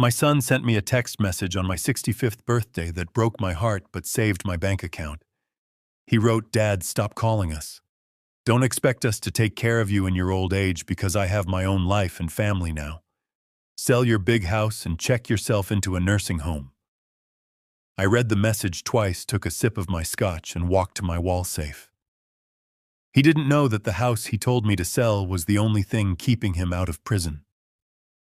My son sent me a text message on my 65th birthday that broke my heart but saved my bank account. He wrote, "Dad, stop calling us. Don't expect us to take care of you in your old age because I have my own life and family now. Sell your big house and check yourself into a nursing home." I read the message twice, took a sip of my scotch, and walked to my wall safe. He didn't know that the house he told me to sell was the only thing keeping him out of prison.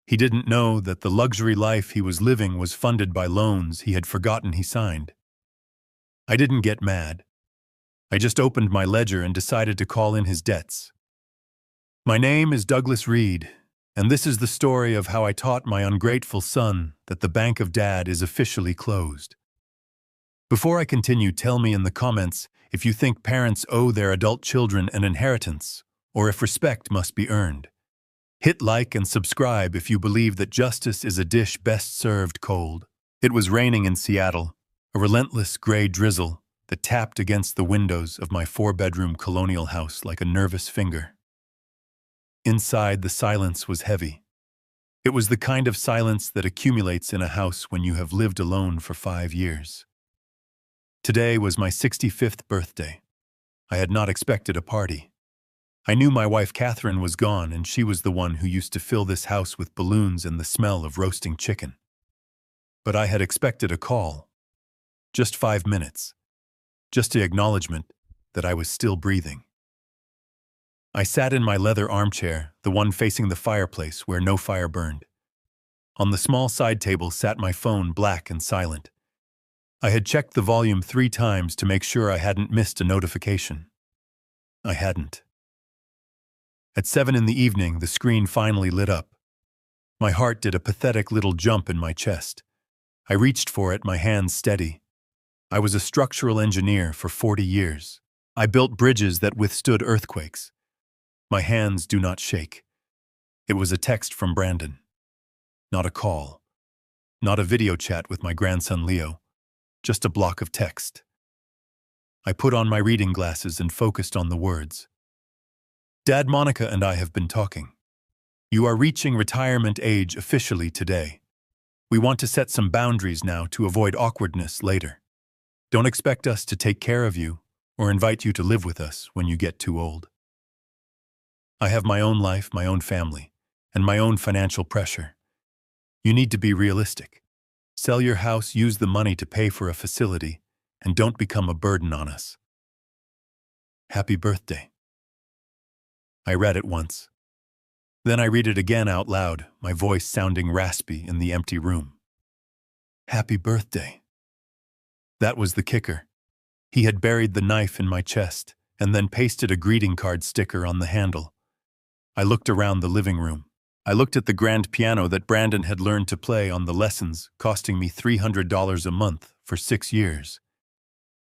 He didn't know that the luxury life he was living was funded by loans he had forgotten he signed. I didn't get mad. I just opened my ledger and decided to call in his debts. My name is Douglas Reed, and this is the story of how I taught my ungrateful son that the bank of Dad is officially closed. Before I continue, tell me in the comments if you think parents owe their adult children an inheritance, or if respect must be earned. Hit like and subscribe if you believe that justice is a dish best served cold. It was raining in Seattle, a relentless gray drizzle that tapped against the windows of my 4-bedroom colonial house like a nervous finger. Inside, the silence was heavy. It was the kind of silence that accumulates in a house when you have lived alone for 5 years. Today was my 65th birthday. I had not expected a party. I knew my wife Catherine was gone, and she was the one who used to fill this house with balloons and the smell of roasting chicken. But I had expected a call. Just 5 minutes. Just the acknowledgement that I was still breathing. I sat in my leather armchair, the one facing the fireplace where no fire burned. On the small side table sat my phone, black and silent. I had checked the volume 3 times to make sure I hadn't missed a notification. I hadn't. At 7 in the evening, the screen finally lit up. My heart did a pathetic little jump in my chest. I reached for it, my hands steady. I was a structural engineer for 40 years. I built bridges that withstood earthquakes. My hands do not shake. It was a text from Brandon. Not a call. Not a video chat with my grandson Leo. Just a block of text. I put on my reading glasses and focused on the words. "Dad, Monica and I have been talking. You are reaching retirement age officially today. We want to set some boundaries now to avoid awkwardness later. Don't expect us to take care of you or invite you to live with us when you get too old. I have my own life, my own family, and my own financial pressure. You need to be realistic. Sell your house, use the money to pay for a facility, and don't become a burden on us. Happy birthday." I read it once. Then I read it again out loud, my voice sounding raspy in the empty room. Happy birthday. That was the kicker. He had buried the knife in my chest and then pasted a greeting card sticker on the handle. I looked around the living room. I looked at the grand piano that Brandon had learned to play on the lessons, costing me $300 a month for 6 years.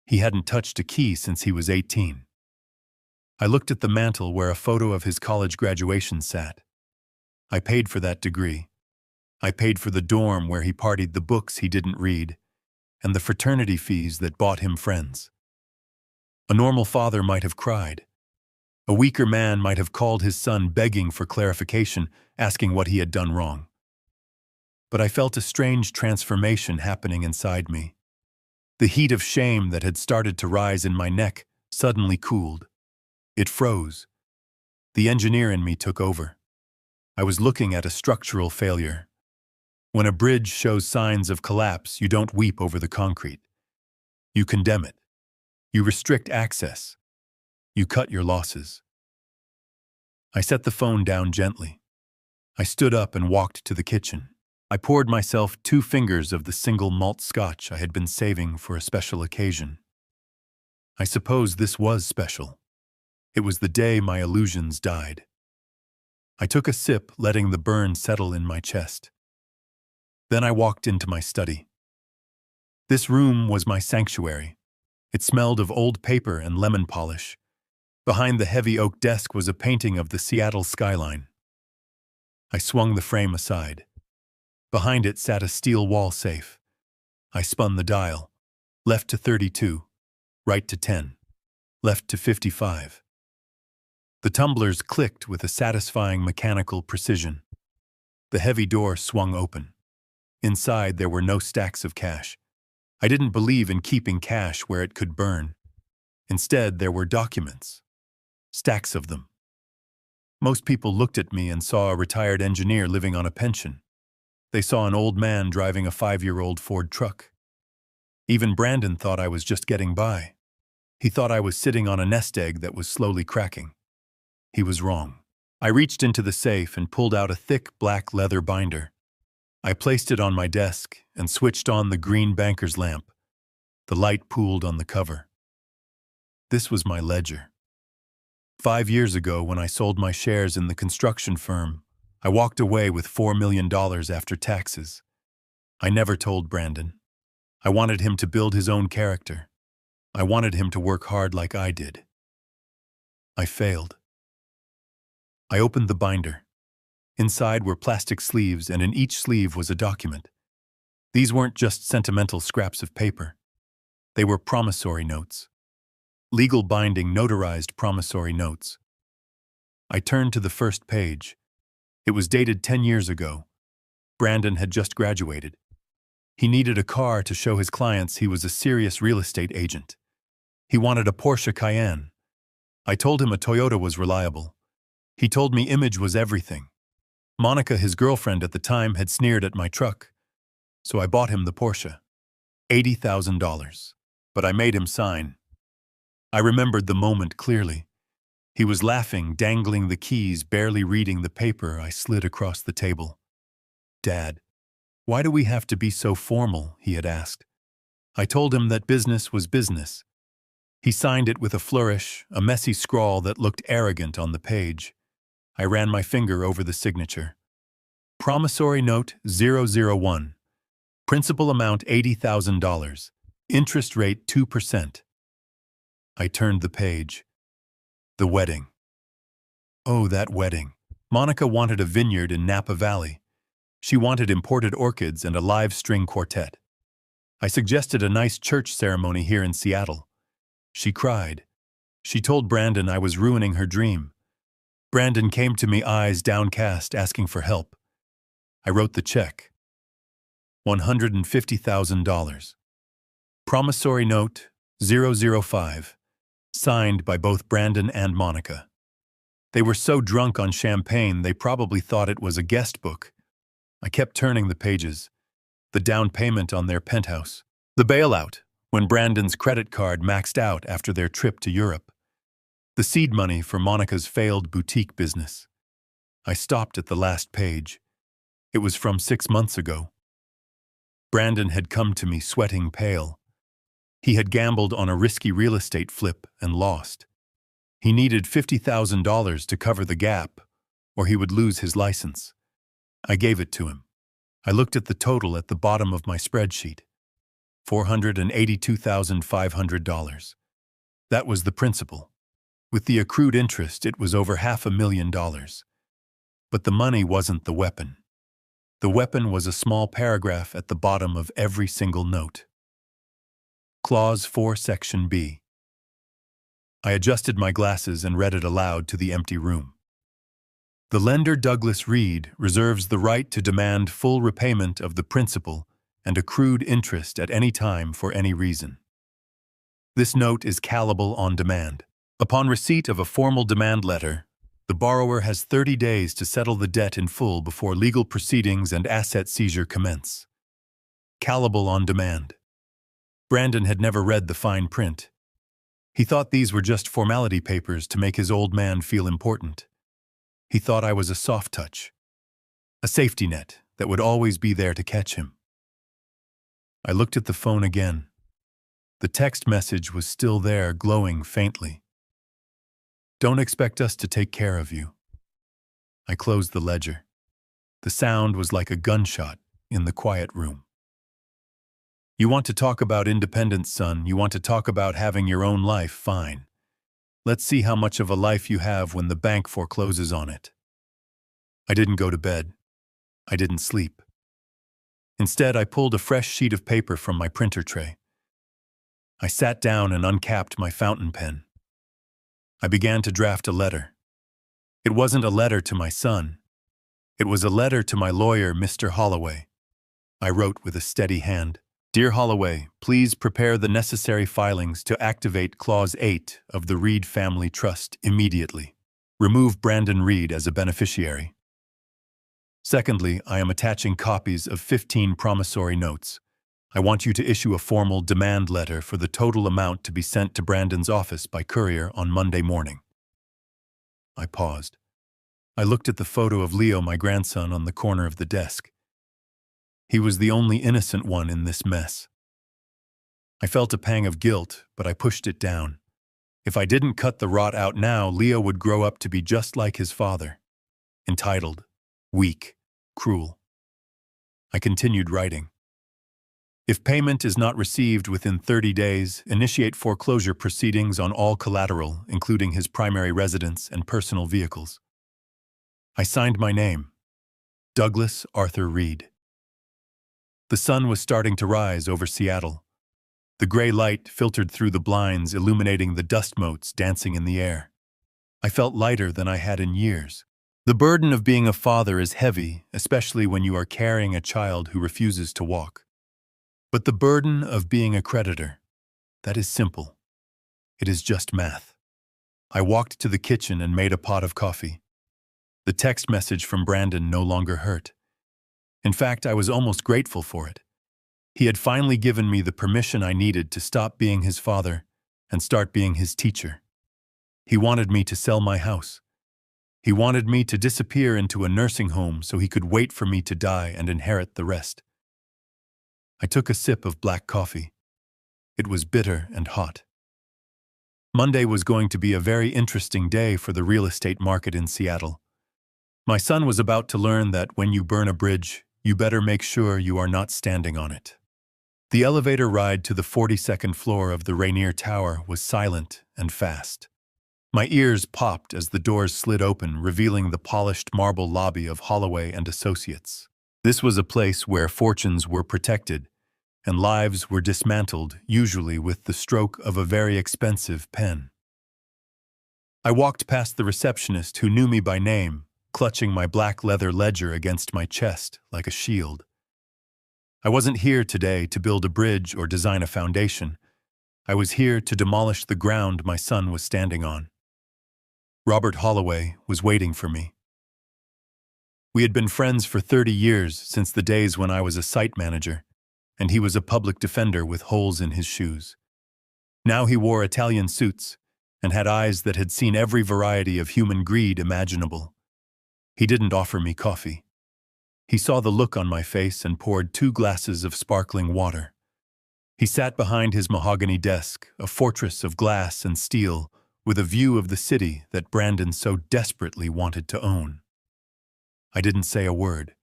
He hadn't touched a key since he was 18. I looked at the mantel where a photo of his college graduation sat. I paid for that degree. I paid for the dorm where he partied, the books he didn't read, and the fraternity fees that bought him friends. A normal father might have cried. A weaker man might have called his son begging for clarification, asking what he had done wrong. But I felt a strange transformation happening inside me. The heat of shame that had started to rise in my neck suddenly cooled. It froze. The engineer in me took over. I was looking at a structural failure. When a bridge shows signs of collapse, you don't weep over the concrete. You condemn it. You restrict access. You cut your losses. I set the phone down gently. I stood up and walked to the kitchen. I poured myself 2 fingers of the single malt scotch I had been saving for a special occasion. I suppose this was special. It was the day my illusions died. I took a sip, letting the burn settle in my chest. Then I walked into my study. This room was my sanctuary. It smelled of old paper and lemon polish. Behind the heavy oak desk was a painting of the Seattle skyline. I swung the frame aside. Behind it sat a steel wall safe. I spun the dial. Left to 32, right to 10, left to 55. The tumblers clicked with a satisfying mechanical precision. The heavy door swung open. Inside, there were no stacks of cash. I didn't believe in keeping cash where it could burn. Instead, there were documents. Stacks of them. Most people looked at me and saw a retired engineer living on a pension. They saw an old man driving a 5-year-old Ford truck. Even Brandon thought I was just getting by. He thought I was sitting on a nest egg that was slowly cracking. He was wrong. I reached into the safe and pulled out a thick black leather binder. I placed it on my desk and switched on the green banker's lamp. The light pooled on the cover. This was my ledger. 5 years ago, when I sold my shares in the construction firm, I walked away with $4 million after taxes. I never told Brandon. I wanted him to build his own character. I wanted him to work hard like I did. I failed. I opened the binder. Inside were plastic sleeves, and in each sleeve was a document. These weren't just sentimental scraps of paper. They were promissory notes. Legal binding, notarized promissory notes. I turned to the first page. It was dated 10 years ago. Brandon had just graduated. He needed a car to show his clients he was a serious real estate agent. He wanted a Porsche Cayenne. I told him a Toyota was reliable. He told me image was everything. Monica, his girlfriend at the time, had sneered at my truck. So I bought him the Porsche. $80,000. But I made him sign. I remembered the moment clearly. He was laughing, dangling the keys, barely reading the paper I slid across the table. "Dad, why do we have to be so formal?" he had asked. I told him that business was business. He signed it with a flourish, a messy scrawl that looked arrogant on the page. I ran my finger over the signature. Promissory note 001. Principal amount $80,000. Interest rate 2%. I turned the page. The wedding. Oh, that wedding. Monica wanted a vineyard in Napa Valley. She wanted imported orchids and a live string quartet. I suggested a nice church ceremony here in Seattle. She cried. She told Brandon I was ruining her dream. Brandon came to me, eyes downcast, asking for help. I wrote the check. $150,000. Promissory note 005. Signed by both Brandon and Monica. They were so drunk on champagne they probably thought it was a guest book. I kept turning the pages. The down payment on their penthouse. The bailout, when Brandon's credit card maxed out after their trip to Europe. The seed money for Monica's failed boutique business. I stopped at the last page. It was from 6 months ago. Brandon had come to me sweating pale. He had gambled on a risky real estate flip and lost. He needed $50,000 to cover the gap, or he would lose his license. I gave it to him. I looked at the total at the bottom of my spreadsheet. $482,500. That was the principal. With the accrued interest, it was over $500,000. But the money wasn't the weapon. The weapon was a small paragraph at the bottom of every single note. Clause 4, Section B. I adjusted my glasses and read it aloud to the empty room. The lender, Douglas Reed, reserves the right to demand full repayment of the principal and accrued interest at any time for any reason. This note is callable on demand. Upon receipt of a formal demand letter, the borrower has 30 days to settle the debt in full before legal proceedings and asset seizure commence. Callable on demand. Brandon had never read the fine print. He thought these were just formality papers to make his old man feel important. He thought I was a soft touch, a safety net that would always be there to catch him. I looked at the phone again. The text message was still there, glowing faintly. Don't expect us to take care of you. I closed the ledger. The sound was like a gunshot in the quiet room. You want to talk about independence, son. You want to talk about having your own life, fine. Let's see how much of a life you have when the bank forecloses on it. I didn't go to bed. I didn't sleep. Instead, I pulled a fresh sheet of paper from my printer tray. I sat down and uncapped my fountain pen. I began to draft a letter. It wasn't a letter to my son. It was a letter to my lawyer, Mr. Holloway. I wrote with a steady hand. Dear Holloway, please prepare the necessary filings to activate Clause 8 of the Reed Family Trust immediately. Remove Brandon Reed as a beneficiary. Secondly, I am attaching copies of 15 promissory notes. I want you to issue a formal demand letter for the total amount to be sent to Brandon's office by courier on Monday morning. I paused. I looked at the photo of Leo, my grandson, on the corner of the desk. He was the only innocent one in this mess. I felt a pang of guilt, but I pushed it down. If I didn't cut the rot out now, Leo would grow up to be just like his father. Entitled, weak, cruel. I continued writing. If payment is not received within 30 days, initiate foreclosure proceedings on all collateral, including his primary residence and personal vehicles. I signed my name, Douglas Arthur Reed. The sun was starting to rise over Seattle. The gray light filtered through the blinds, illuminating the dust motes dancing in the air. I felt lighter than I had in years. The burden of being a father is heavy, especially when you are carrying a child who refuses to walk. But the burden of being a creditor, that is simple. It is just math. I walked to the kitchen and made a pot of coffee. The text message from Brandon no longer hurt. In fact, I was almost grateful for it. He had finally given me the permission I needed to stop being his father and start being his teacher. He wanted me to sell my house. He wanted me to disappear into a nursing home so he could wait for me to die and inherit the rest. I took a sip of black coffee. It was bitter and hot. Monday was going to be a very interesting day for the real estate market in Seattle. My son was about to learn that when you burn a bridge, you better make sure you are not standing on it. The elevator ride to the 42nd floor of the Rainier Tower was silent and fast. My ears popped as the doors slid open, revealing the polished marble lobby of Holloway and Associates. This was a place where fortunes were protected and lives were dismantled, usually with the stroke of a very expensive pen. I walked past the receptionist who knew me by name, clutching my black leather ledger against my chest like a shield. I wasn't here today to build a bridge or design a foundation. I was here to demolish the ground my son was standing on. Robert Holloway was waiting for me. We had been friends for 30 years, since the days when I was a site manager, and he was a public defender with holes in his shoes. Now he wore Italian suits and had eyes that had seen every variety of human greed imaginable. He didn't offer me coffee. He saw the look on my face and poured 2 glasses of sparkling water. He sat behind his mahogany desk, a fortress of glass and steel, with a view of the city that Brandon so desperately wanted to own. I didn't say a word.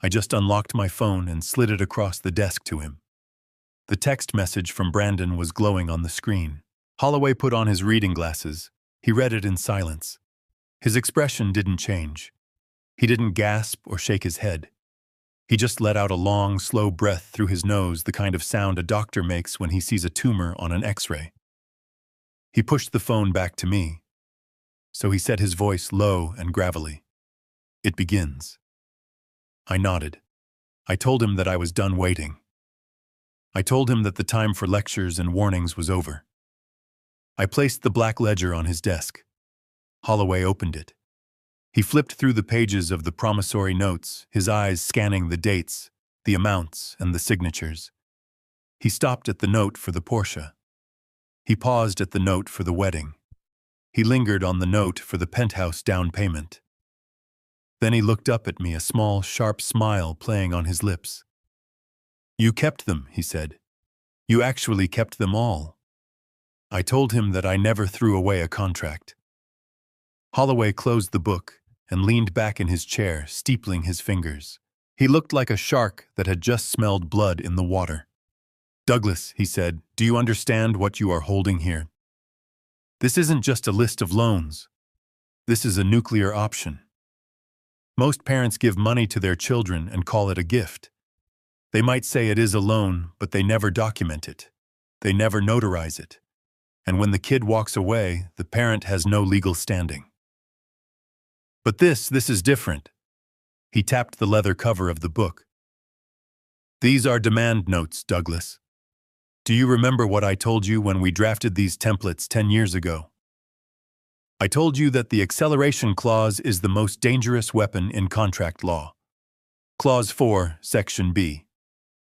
I just unlocked my phone and slid it across the desk to him. The text message from Brandon was glowing on the screen. Holloway put on his reading glasses. He read it in silence. His expression didn't change. He didn't gasp or shake his head. He just let out a long, slow breath through his nose, the kind of sound a doctor makes when he sees a tumor on an X-ray. He pushed the phone back to me, so he set his voice low and gravelly. It begins. I nodded. I told him that I was done waiting. I told him that the time for lectures and warnings was over. I placed the black ledger on his desk. Holloway opened it. He flipped through the pages of the promissory notes, his eyes scanning the dates, the amounts, and the signatures. He stopped at the note for the Porsche. He paused at the note for the wedding. He lingered on the note for the penthouse down payment. Then he looked up at me, a small, sharp smile playing on his lips. "You kept them," he said. "You actually kept them all." I told him that I never threw away a contract. Holloway closed the book and leaned back in his chair, steepling his fingers. He looked like a shark that had just smelled blood in the water. "Douglas," he said, "do you understand what you are holding here? This isn't just a list of loans. This is a nuclear option. Most parents give money to their children and call it a gift. They might say it is a loan, but they never document it. They never notarize it. And when the kid walks away, the parent has no legal standing. But this is different." He tapped the leather cover of the book. These are demand notes, Douglas. Do you remember what I told you when we drafted these templates 10 years ago? I told you that the acceleration clause is the most dangerous weapon in contract law. Clause 4, Section B.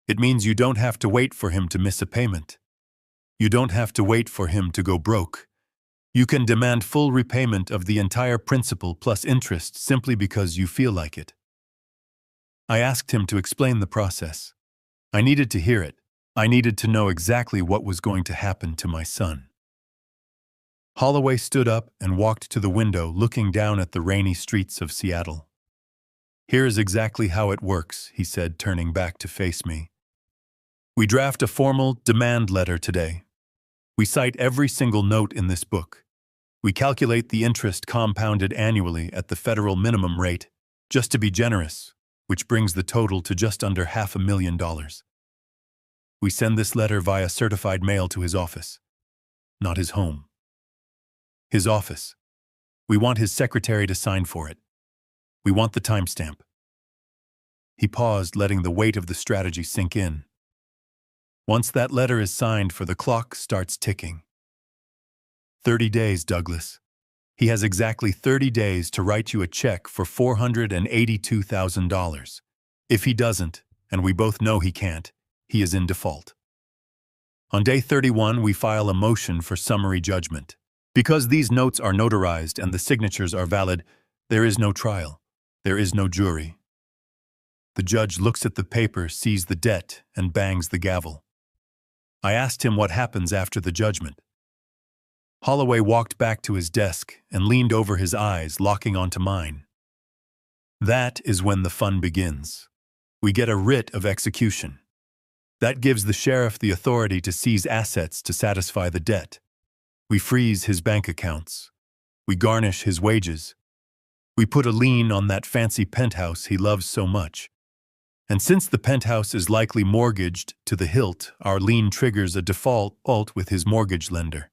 It means you don't have to wait for him to miss a payment. You don't have to wait for him to go broke. You can demand full repayment of the entire principal plus interest simply because you feel like it. I asked him to explain the process. I needed to hear it. I needed to know exactly what was going to happen to my son. Holloway stood up and walked to the window, looking down at the rainy streets of Seattle. Here is exactly how it works, he said, turning back to face me. We draft a formal demand letter today. We cite every single note in this book. We calculate the interest compounded annually at the federal minimum rate, just to be generous, which brings the total to just under $500,000. We send this letter via certified mail to his office, not his home. His office. We want his secretary to sign for it. We want the timestamp. He paused, letting the weight of the strategy sink in. Once that letter is signed, the clock starts ticking. 30 days, Douglas. He has exactly 30 days to write you a check for $482,000. If he doesn't, and we both know he can't, he is in default. On day 31, we file a motion for summary judgment. Because these notes are notarized and the signatures are valid, there is no trial. There is no jury. The judge looks at the paper, sees the debt, and bangs the gavel. I asked him what happens after the judgment. Holloway walked back to his desk and leaned over, his eyes locking onto mine. That is when the fun begins. We get a writ of execution. That gives the sheriff the authority to seize assets to satisfy the debt. We freeze his bank accounts. We garnish his wages. We put a lien on that fancy penthouse he loves so much. And since the penthouse is likely mortgaged to the hilt, our lien triggers a default with his mortgage lender.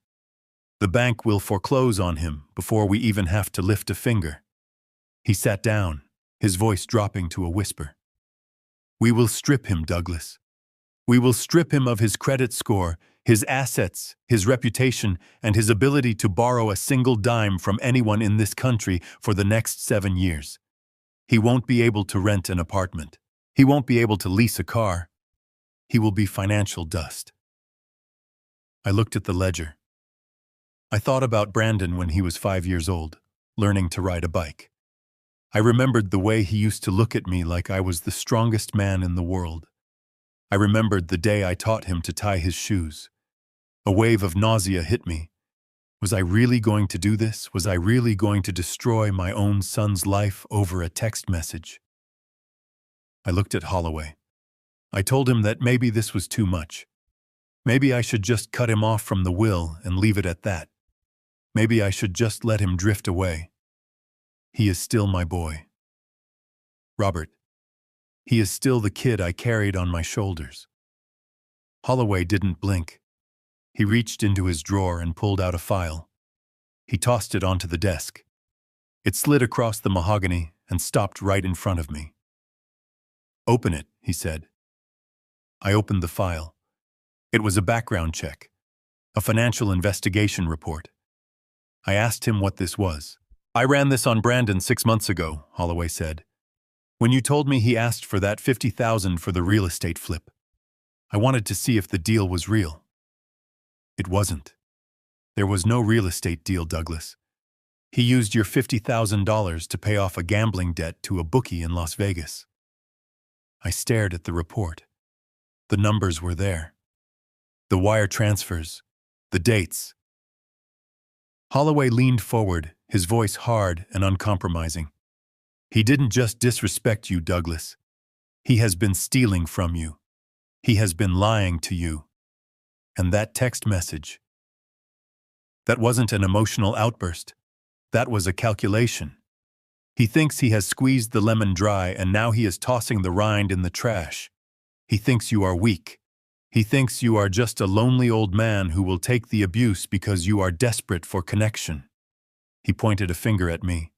The bank will foreclose on him before we even have to lift a finger. He sat down, his voice dropping to a whisper. We will strip him, Douglas. We will strip him of his credit score, his assets, his reputation, and his ability to borrow a single dime from anyone in this country for the next 7 years. He won't be able to rent an apartment. He won't be able to lease a car. He will be financial dust. I looked at the ledger. I thought about Brandon when he was 5 years old, learning to ride a bike. I remembered the way he used to look at me like I was the strongest man in the world. I remembered the day I taught him to tie his shoes. A wave of nausea hit me. Was I really going to do this? Was I really going to destroy my own son's life over a text message? I looked at Holloway. I told him that maybe this was too much. Maybe I should just cut him off from the will and leave it at that. Maybe I should just let him drift away. He is still my boy. Robert. He is still the kid I carried on my shoulders. Holloway didn't blink. He reached into his drawer and pulled out a file. He tossed it onto the desk. It slid across the mahogany and stopped right in front of me. Open it, he said. I opened the file. It was a background check, a financial investigation report. I asked him what this was. I ran this on Brandon 6 months ago, Holloway said. When you told me he asked for that $50,000 for the real estate flip. I wanted to see if the deal was real. It wasn't. There was no real estate deal, Douglas. He used your $50,000 to pay off a gambling debt to a bookie in Las Vegas. I stared at the report. The numbers were there. The wire transfers. The dates. Holloway leaned forward, his voice hard and uncompromising. He didn't just disrespect you, Douglas. He has been stealing from you. He has been lying to you. And that text message, that wasn't an emotional outburst. That was a calculation. He thinks he has squeezed the lemon dry and now he is tossing the rind in the trash. He thinks you are weak. He thinks you are just a lonely old man who will take the abuse because you are desperate for connection. He pointed a finger at me.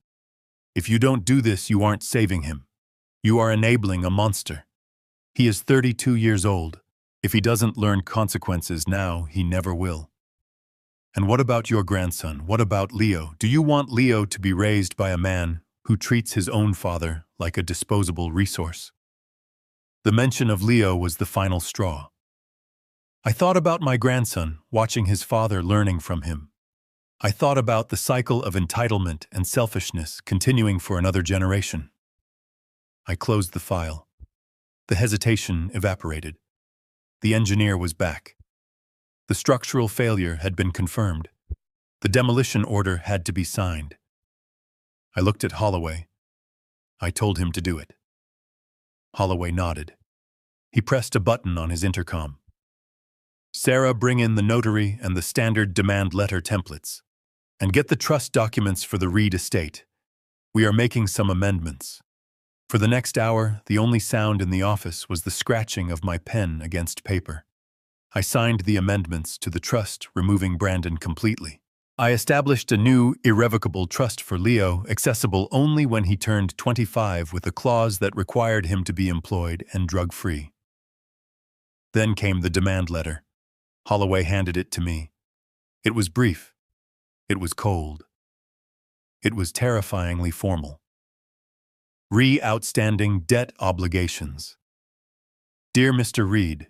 If you don't do this, you aren't saving him. You are enabling a monster. He is 32 years old. If he doesn't learn consequences now, he never will. And what about your grandson? What about Leo? Do you want Leo to be raised by a man who treats his own father like a disposable resource? The mention of Leo was the final straw. I thought about my grandson, watching his father, learning from him. I thought about the cycle of entitlement and selfishness continuing for another generation. I closed the file. The hesitation evaporated. The engineer was back. The structural failure had been confirmed. The demolition order had to be signed. I looked at Holloway. I told him to do it. Holloway nodded. He pressed a button on his intercom. Sarah, bring in the notary and the standard demand letter templates. And get the trust documents for the Reed estate. We are making some amendments. For the next hour, the only sound in the office was the scratching of my pen against paper. I signed the amendments to the trust, removing Brandon completely. I established a new, irrevocable trust for Leo, accessible only when he turned 25, with a clause that required him to be employed and drug-free. Then came the demand letter. Holloway handed it to me. It was brief. It was cold. It was terrifyingly formal. Outstanding debt obligations. Dear Mr. Reed,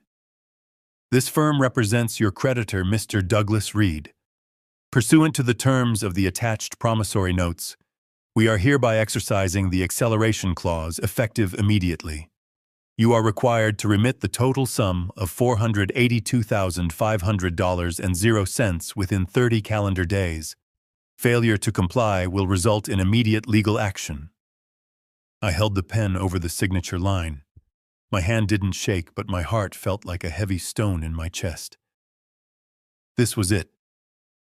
this firm represents your creditor, Mr. Douglas Reed. Pursuant to the terms of the attached promissory notes, we are hereby exercising the acceleration clause effective immediately. You are required to remit the total sum of $482,500.00 within 30 calendar days. Failure to comply will result in immediate legal action. I held the pen over the signature line. My hand didn't shake, but my heart felt like a heavy stone in my chest. This was it,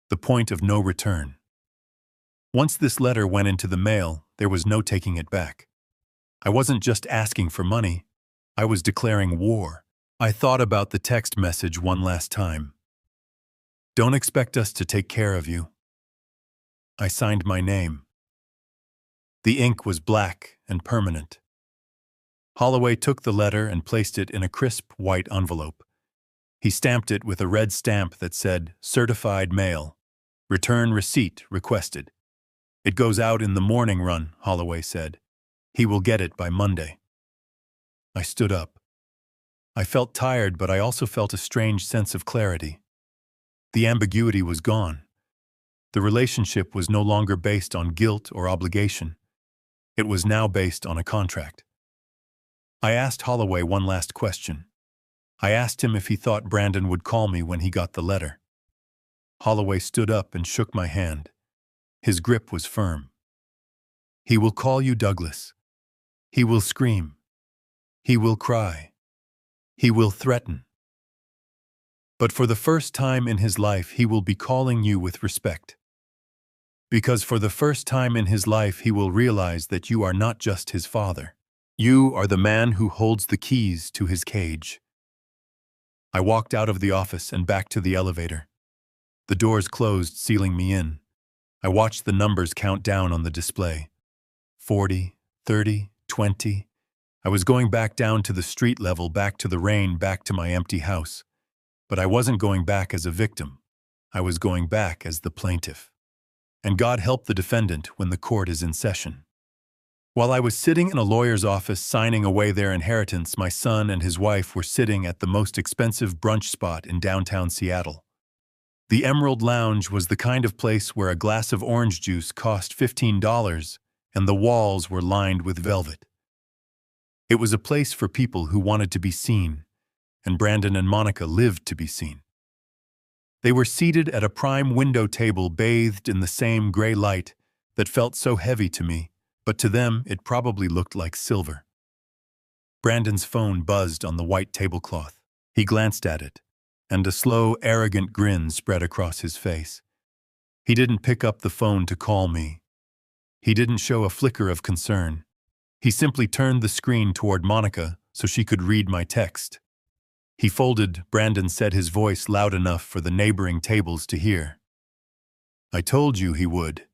the point of no return. Once this letter went into the mail, there was no taking it back. I wasn't just asking for money. I was declaring war. I thought about the text message one last time. Don't expect us to take care of you. I signed my name. The ink was black and permanent. Holloway took the letter and placed it in a crisp white envelope. He stamped it with a red stamp that said, "Certified mail. Return receipt requested." "It goes out in the morning run," Holloway said. "He will get it by Monday." I stood up. I felt tired, but I also felt a strange sense of clarity. The ambiguity was gone. The relationship was no longer based on guilt or obligation. It was now based on a contract. I asked Holloway one last question. I asked him if he thought Brandon would call me when he got the letter. Holloway stood up and shook my hand. His grip was firm. "He will call you, Douglas. He will scream. He will cry. He will threaten. But for the first time in his life, he will be calling you with respect. Because for the first time in his life, he will realize that you are not just his father. You are the man who holds the keys to his cage." I walked out of the office and back to the elevator. The doors closed, sealing me in. I watched the numbers count down on the display. 40, 30, 20. I was going back down to the street level, back to the rain, back to my empty house. But I wasn't going back as a victim. I was going back as the plaintiff. And God help the defendant when the court is in session. While I was sitting in a lawyer's office signing away their inheritance, my son and his wife were sitting at the most expensive brunch spot in downtown Seattle. The Emerald Lounge was the kind of place where a glass of orange juice cost $15 and the walls were lined with velvet. It was a place for people who wanted to be seen, and Brandon and Monica lived to be seen. They were seated at a prime window table bathed in the same gray light that felt so heavy to me, but to them it probably looked like silver. Brandon's phone buzzed on the white tablecloth. He glanced at it, and a slow, arrogant grin spread across his face. He didn't pick up the phone to call me. He didn't show a flicker of concern. He simply turned the screen toward Monica so she could read my text. He folded. Brandon said, his voice loud enough for the neighboring tables to hear. "I told you he would.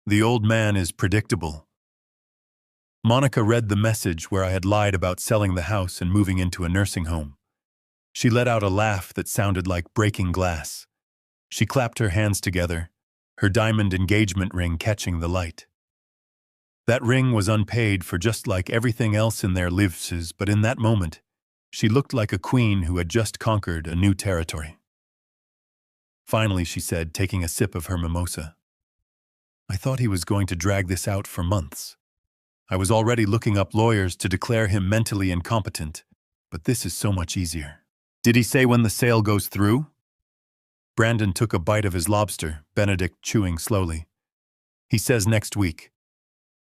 The old man is predictable." Monica read the message where I had lied about selling the house and moving into a nursing home. She let out a laugh that sounded like breaking glass. She clapped her hands together, her diamond engagement ring catching the light. That ring was unpaid for, just like everything else in their lives, but in that moment, she looked like a queen who had just conquered a new territory. Finally, she said, taking a sip of her mimosa, "I thought he was going to drag this out for months. I was already looking up lawyers to declare him mentally incompetent, but this is so much easier." "Did he say when the sale goes through?" Brandon took a bite of his lobster, Benedict chewing slowly. "He says next week.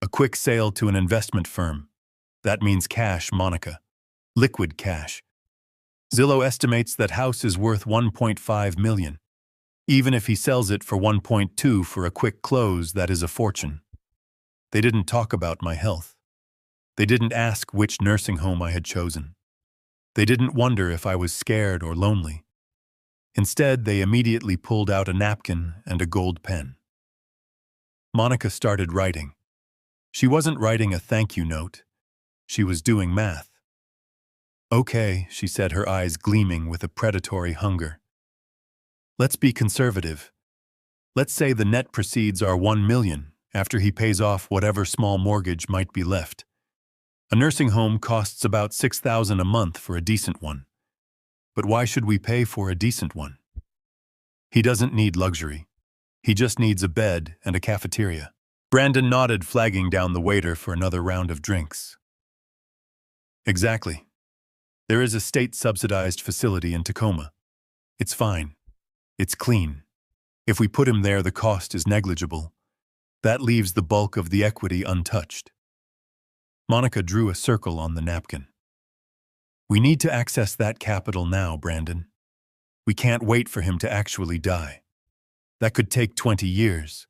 A quick sale to an investment firm. That means cash, Monica. Liquid cash. Zillow estimates that house is worth $1.5 million. Even if he sells it for 1.2 for a quick close, that is a fortune." They didn't talk about my health. They didn't ask which nursing home I had chosen. They didn't wonder if I was scared or lonely. Instead, they immediately pulled out a napkin and a gold pen. Monica started writing. She wasn't writing a thank you note. She was doing math. "Okay," she said, her eyes gleaming with a predatory hunger. "Let's be conservative. Let's say the net proceeds are $1 million after he pays off whatever small mortgage might be left. A nursing home costs about $6,000 a month for a decent one. But why should we pay for a decent one? He doesn't need luxury. He just needs a bed and a cafeteria." Brandon nodded, flagging down the waiter for another round of drinks. "Exactly. There is a state-subsidized facility in Tacoma. It's fine. It's clean. If we put him there, the cost is negligible. That leaves the bulk of the equity untouched." Monica drew a circle on the napkin. "We need to access that capital now, Brandon. We can't wait for him to actually die. That could take 20 years.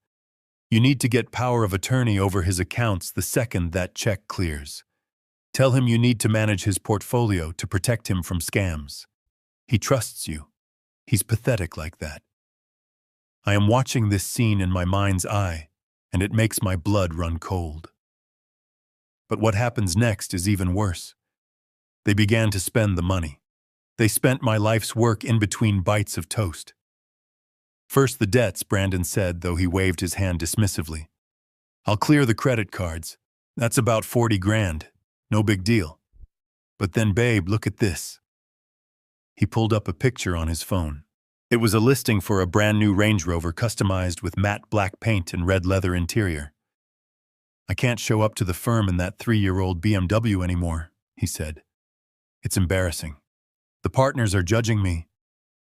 You need to get power of attorney over his accounts the second that check clears. Tell him you need to manage his portfolio to protect him from scams. He trusts you. He's pathetic like that." I am watching this scene in my mind's eye, and it makes my blood run cold. But what happens next is even worse. They began to spend the money. They spent my life's work in between bites of toast. "First the debts," Brandon said, though he waved his hand dismissively. "I'll clear the credit cards. That's about 40 grand. No big deal. But then, babe, look at this." He pulled up a picture on his phone. It was a listing for a brand new Range Rover customized with matte black paint and red leather interior. "I can't show up to the firm in that 3-year-old BMW anymore," he said. "It's embarrassing. The partners are judging me.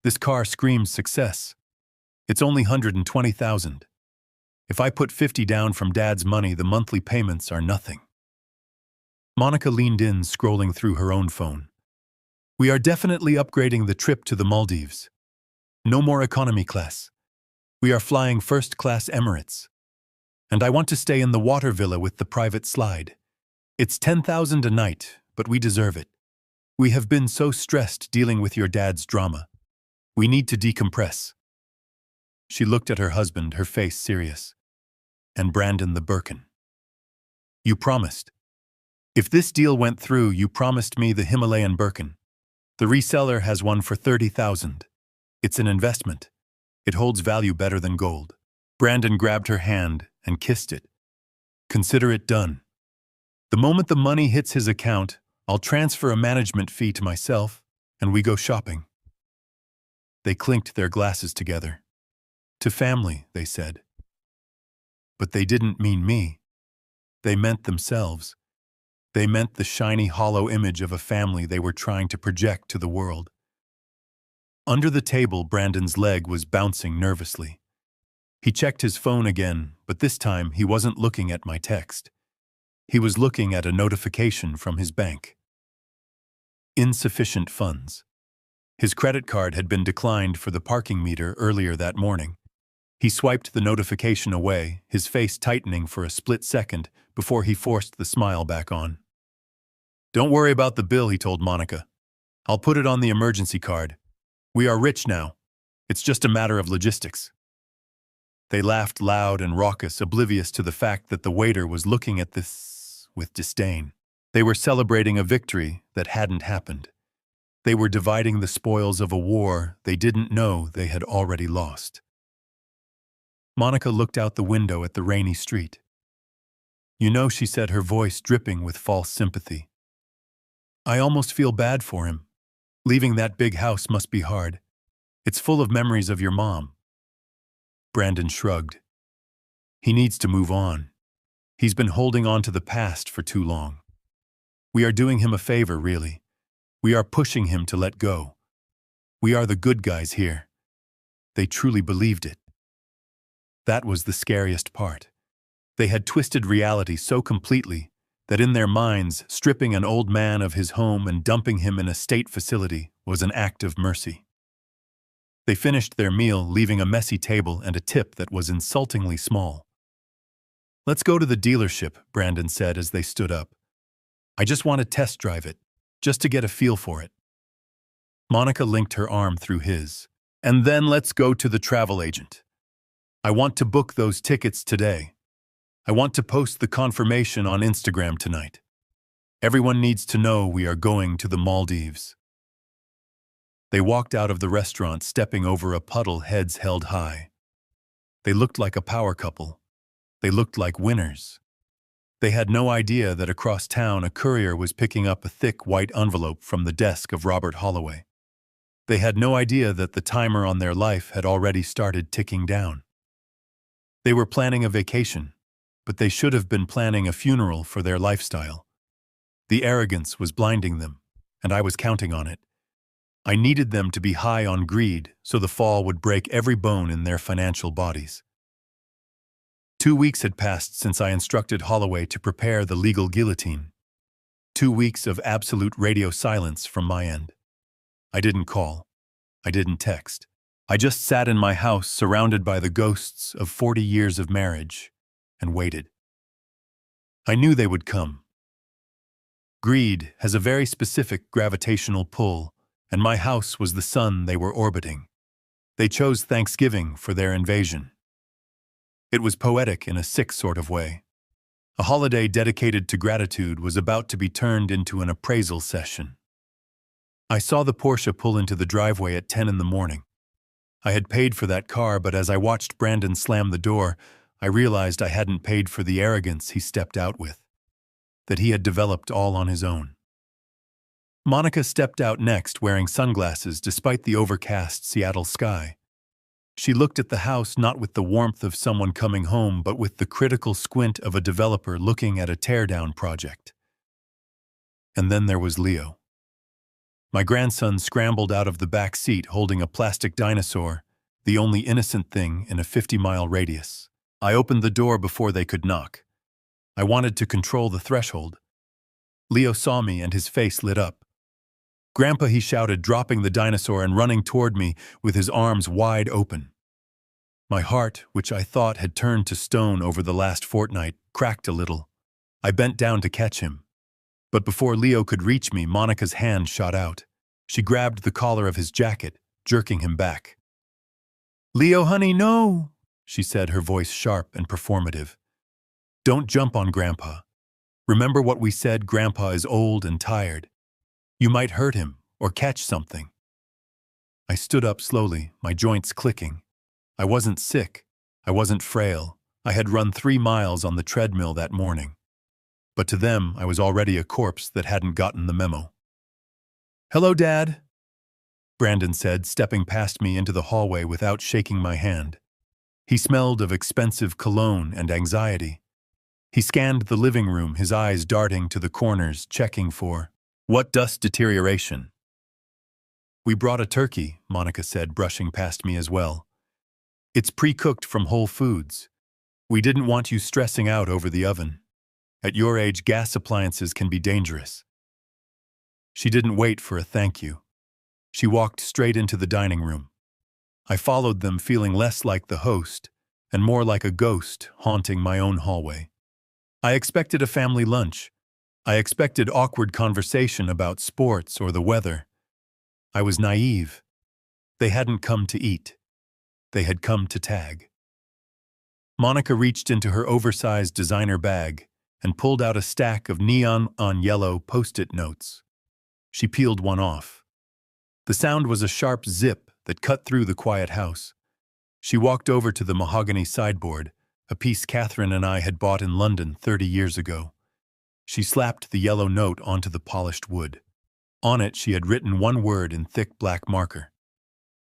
This car screams success. It's only $120,000. If I put 50 down from Dad's money, the monthly payments are nothing." Monica leaned in, scrolling through her own phone. "We are definitely upgrading the trip to the Maldives. No more economy class. We are flying first-class Emirates. And I want to stay in the water villa with the private slide. It's $10,000 a night, but we deserve it. We have been so stressed dealing with your dad's drama. We need to decompress." She looked at her husband, her face serious. "And Brandon the Birkin. You promised. If this deal went through, you promised me the Himalayan Birkin. The reseller has one for $30,000. It's an investment. It holds value better than gold." Brandon grabbed her hand and kissed it. "Consider it done. The moment the money hits his account, I'll transfer a management fee to myself, and we go shopping." They clinked their glasses together. "To family," they said. But they didn't mean me. They meant themselves. They meant the shiny, hollow image of a family they were trying to project to the world. Under the table, Brandon's leg was bouncing nervously. He checked his phone again, but this time he wasn't looking at my text. He was looking at a notification from his bank. Insufficient funds. His credit card had been declined for the parking meter earlier that morning. He swiped the notification away, his face tightening for a split second before he forced the smile back on. "Don't worry about the bill," he told Monica. "I'll put it on the emergency card. We are rich now. It's just a matter of logistics." They laughed loud and raucous, oblivious to the fact that the waiter was looking at this with disdain. They were celebrating a victory that hadn't happened. They were dividing the spoils of a war they didn't know they had already lost. Monica looked out the window at the rainy street. "You know," she said, her voice dripping with false sympathy, "I almost feel bad for him. Leaving that big house must be hard. It's full of memories of your mom." Brandon shrugged. "He needs to move on. He's been holding on to the past for too long. We are doing him a favor, really. We are pushing him to let go. We are the good guys here." They truly believed it. That was the scariest part. They had twisted reality so completely that in their minds, stripping an old man of his home and dumping him in a state facility was an act of mercy. They finished their meal, leaving a messy table and a tip that was insultingly small. "Let's go to the dealership," Brandon said as they stood up. "I just want to test drive it, just to get a feel for it." Monica linked her arm through his. "And then let's go to the travel agent. I want to book those tickets today. I want to post the confirmation on Instagram tonight. Everyone needs to know we are going to the Maldives." They walked out of the restaurant, stepping over a puddle, heads held high. They looked like a power couple. They looked like winners. They had no idea that across town a courier was picking up a thick white envelope from the desk of Robert Holloway. They had no idea that the timer on their life had already started ticking down. They were planning a vacation, but they should have been planning a funeral for their lifestyle. The arrogance was blinding them, and I was counting on it. I needed them to be high on greed so the fall would break every bone in their financial bodies. 2 weeks had passed since I instructed Holloway to prepare the legal guillotine. 2 weeks of absolute radio silence from my end. I didn't call. I didn't text. I just sat in my house surrounded by the ghosts of 40 years of marriage and waited. I knew they would come. Greed has a very specific gravitational pull, and my house was the sun they were orbiting. They chose Thanksgiving for their invasion. It was poetic in a sick sort of way. A holiday dedicated to gratitude was about to be turned into an appraisal session. I saw the Porsche pull into the driveway at 10 in the morning. I had paid for that car, but as I watched Brandon slam the door, I realized I hadn't paid for the arrogance he stepped out with, that he had developed all on his own. Monica stepped out next, wearing sunglasses despite the overcast Seattle sky. She looked at the house not with the warmth of someone coming home, but with the critical squint of a developer looking at a teardown project. And then there was Leo. My grandson scrambled out of the back seat holding a plastic dinosaur, the only innocent thing in a 50-mile radius. I opened the door before they could knock. I wanted to control the threshold. Leo saw me and his face lit up. "Grandpa," he shouted, dropping the dinosaur and running toward me with his arms wide open. My heart, which I thought had turned to stone over the last fortnight, cracked a little. I bent down to catch him. But before Leo could reach me, Monica's hand shot out. She grabbed the collar of his jacket, jerking him back. "Leo, honey, no," she said, her voice sharp and performative. "Don't jump on Grandpa. Remember what we said, Grandpa is old and tired. You might hurt him or catch something." I stood up slowly, my joints clicking. I wasn't sick. I wasn't frail. I had run 3 miles on the treadmill that morning. But to them, I was already a corpse that hadn't gotten the memo. "Hello, Dad," Brandon said, stepping past me into the hallway without shaking my hand. He smelled of expensive cologne and anxiety. He scanned the living room, his eyes darting to the corners, checking for what dust deterioration. "We brought a turkey," Monica said, brushing past me as well. "It's pre-cooked from Whole Foods. We didn't want you stressing out over the oven. At your age, gas appliances can be dangerous." She didn't wait for a thank you. She walked straight into the dining room. I followed them, feeling less like the host and more like a ghost haunting my own hallway. I expected a family lunch. I expected awkward conversation about sports or the weather. I was naive. They hadn't come to eat. They had come to tag. Monica reached into her oversized designer bag, and pulled out a stack of neon-on-yellow Post-it notes. She peeled one off. The sound was a sharp zip that cut through the quiet house. She walked over to the mahogany sideboard, a piece Catherine and I had bought in London 30 years ago. She slapped the yellow note onto the polished wood. On it, she had written one word in thick black marker.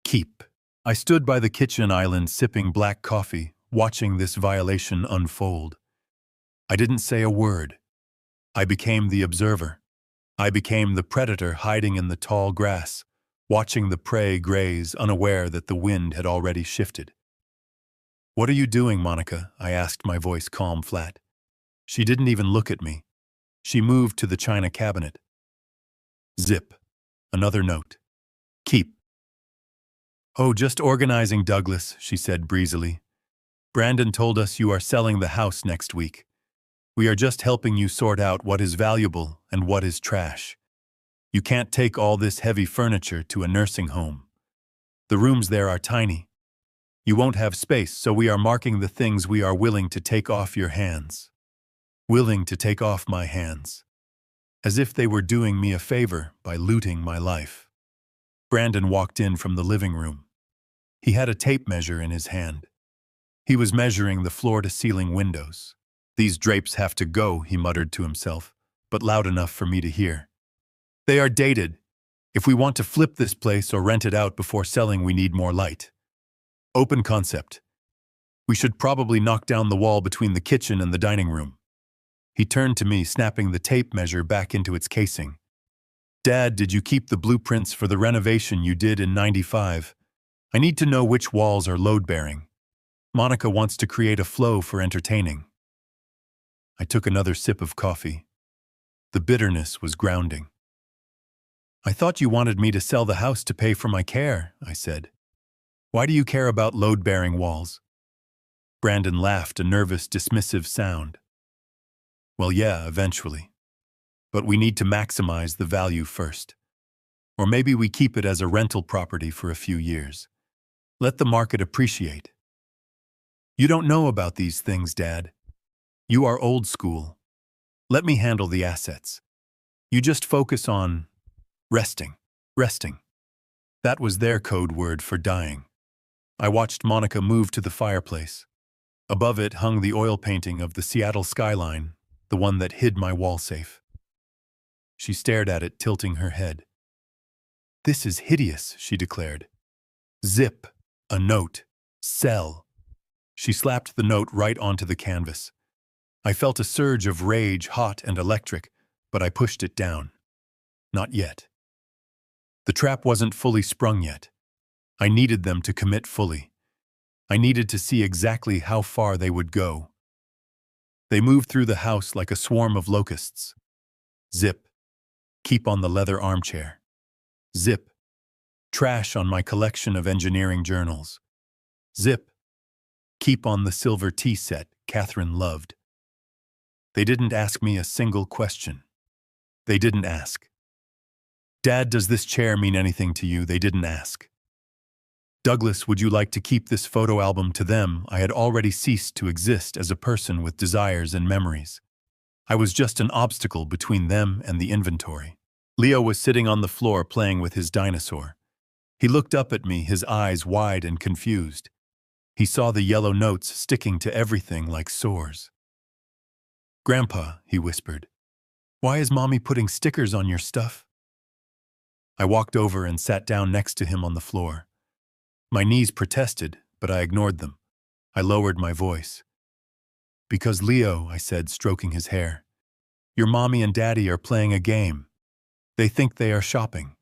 Keep. I stood by the kitchen island sipping black coffee, watching this violation unfold. I didn't say a word. I became the observer. I became the predator hiding in the tall grass, watching the prey graze, unaware that the wind had already shifted. "What are you doing, Monica?" I asked, my voice calm flat. She didn't even look at me. She moved to the china cabinet. Zip. Another note. Keep. "Oh, just organizing, Douglas," she said breezily. "Brandon told us you are selling the house next week. We are just helping you sort out what is valuable and what is trash. You can't take all this heavy furniture to a nursing home. The rooms there are tiny. You won't have space, so we are marking the things we are willing to take off your hands. Willing to take off my hands. As if they were doing me a favor by looting my life." Brandon walked in from the living room. He had a tape measure in his hand. He was measuring the floor-to-ceiling windows. "These drapes have to go," he muttered to himself, but loud enough for me to hear. "They are dated. If we want to flip this place or rent it out before selling, we need more light. Open concept. We should probably knock down the wall between the kitchen and the dining room." He turned to me, snapping the tape measure back into its casing. "Dad, did you keep the blueprints for the renovation you did in '95? I need to know which walls are load-bearing. Monica wants to create a flow for entertaining." I took another sip of coffee. The bitterness was grounding. "I thought you wanted me to sell the house to pay for my care," I said. "Why do you care about load-bearing walls?" Brandon laughed, a nervous, dismissive sound. "Well, yeah, eventually. But we need to maximize the value first. Or maybe we keep it as a rental property for a few years. Let the market appreciate." "You don't know about these things, Dad. You are old school. Let me handle the assets. You just focus on resting." Resting. That was their code word for dying. I watched Monica move to the fireplace. Above it hung the oil painting of the Seattle skyline, the one that hid my wall safe. She stared at it, tilting her head. "This is hideous," she declared. "Zip. A note. Sell." She slapped the note right onto the canvas. I felt a surge of rage, hot and electric, but I pushed it down. Not yet. The trap wasn't fully sprung yet. I needed them to commit fully. I needed to see exactly how far they would go. They moved through the house like a swarm of locusts. Zip. Keep on the leather armchair. Zip. Trash on my collection of engineering journals. Zip. Keep on the silver tea set Catherine loved. They didn't ask me a single question. They didn't ask. "Dad, does this chair mean anything to you?" They didn't ask. "Douglas, would you like to keep this photo album?" To them, I had already ceased to exist as a person with desires and memories. I was just an obstacle between them and the inventory. Leo was sitting on the floor playing with his dinosaur. He looked up at me, his eyes wide and confused. He saw the yellow notes sticking to everything like sores. "Grandpa," he whispered, "why is Mommy putting stickers on your stuff?" I walked over and sat down next to him on the floor. My knees protested, but I ignored them. I lowered my voice. "Because Leo," I said, stroking his hair, "your Mommy and Daddy are playing a game. They think they are shopping."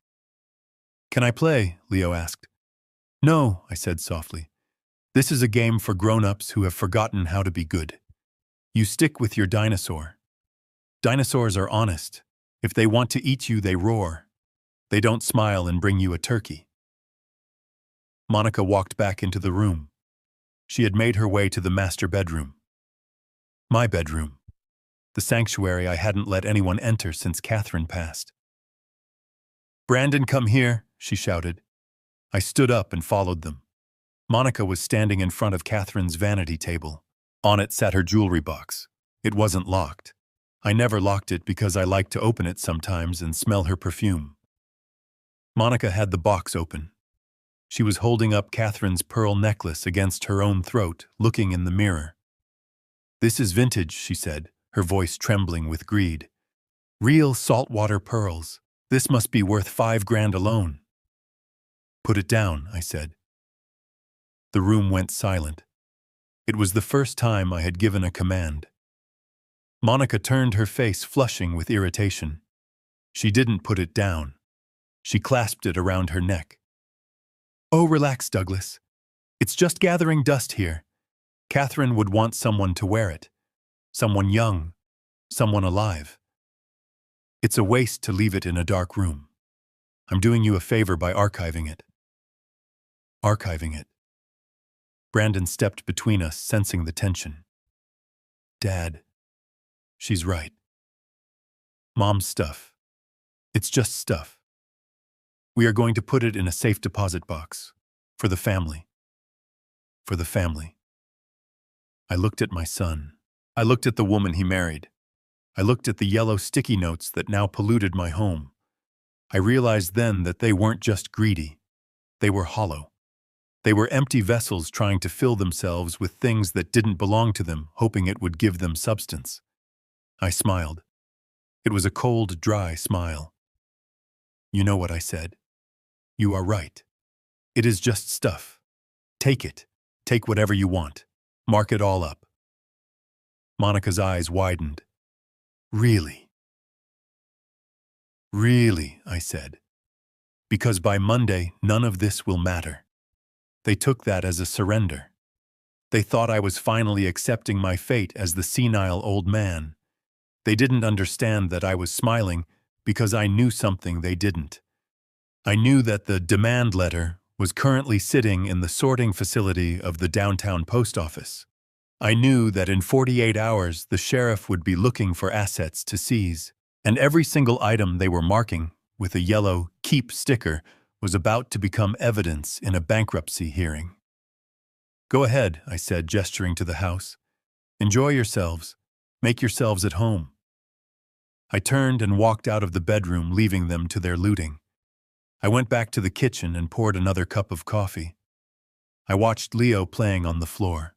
"Can I play?" Leo asked. "No," I said softly. "This is a game for grown-ups who have forgotten how to be good. You stick with your dinosaur. Dinosaurs are honest. If they want to eat you, they roar. They don't smile and bring you a turkey." Monica walked back into the room. She had made her way to the master bedroom. My bedroom. The sanctuary I hadn't let anyone enter since Catherine passed. "Brandon, come here," she shouted. I stood up and followed them. Monica was standing in front of Catherine's vanity table. On it sat her jewelry box. It wasn't locked. I never locked it because I liked to open it sometimes and smell her perfume. Monica had the box open. She was holding up Catherine's pearl necklace against her own throat, looking in the mirror. "This is vintage," she said, her voice trembling with greed. "Real saltwater pearls. This must be worth $5,000 alone." "Put it down," I said. The room went silent. It was the first time I had given a command. Monica turned, her face flushing with irritation. She didn't put it down. She clasped it around her neck. "Oh, relax, Douglas. It's just gathering dust here. Catherine would want someone to wear it. Someone young. Someone alive. It's a waste to leave it in a dark room. I'm doing you a favor by archiving it." Archiving it. Brandon stepped between us, sensing the tension. "Dad, she's right. Mom's stuff. It's just stuff. We are going to put it in a safe deposit box. For the family. For the family." I looked at my son. I looked at the woman he married. I looked at the yellow sticky notes that now polluted my home. I realized then that they weren't just greedy. They were hollow. They were empty vessels trying to fill themselves with things that didn't belong to them, hoping it would give them substance. I smiled. It was a cold, dry smile. "You know what I said. You are right. It is just stuff. Take it. Take whatever you want. Mark it all up." Monica's eyes widened. "Really?" "Really," I said. "Because by Monday, none of this will matter." They took that as a surrender. They thought I was finally accepting my fate as the senile old man. They didn't understand that I was smiling because I knew something they didn't. I knew that the demand letter was currently sitting in the sorting facility of the downtown post office. I knew that in 48 hours the sheriff would be looking for assets to seize, and every single item they were marking with a yellow "keep" sticker was about to become evidence in a bankruptcy hearing. "Go ahead," I said, gesturing to the house. "Enjoy yourselves. Make yourselves at home." I turned and walked out of the bedroom, leaving them to their looting. I went back to the kitchen and poured another cup of coffee. I watched Leo playing on the floor.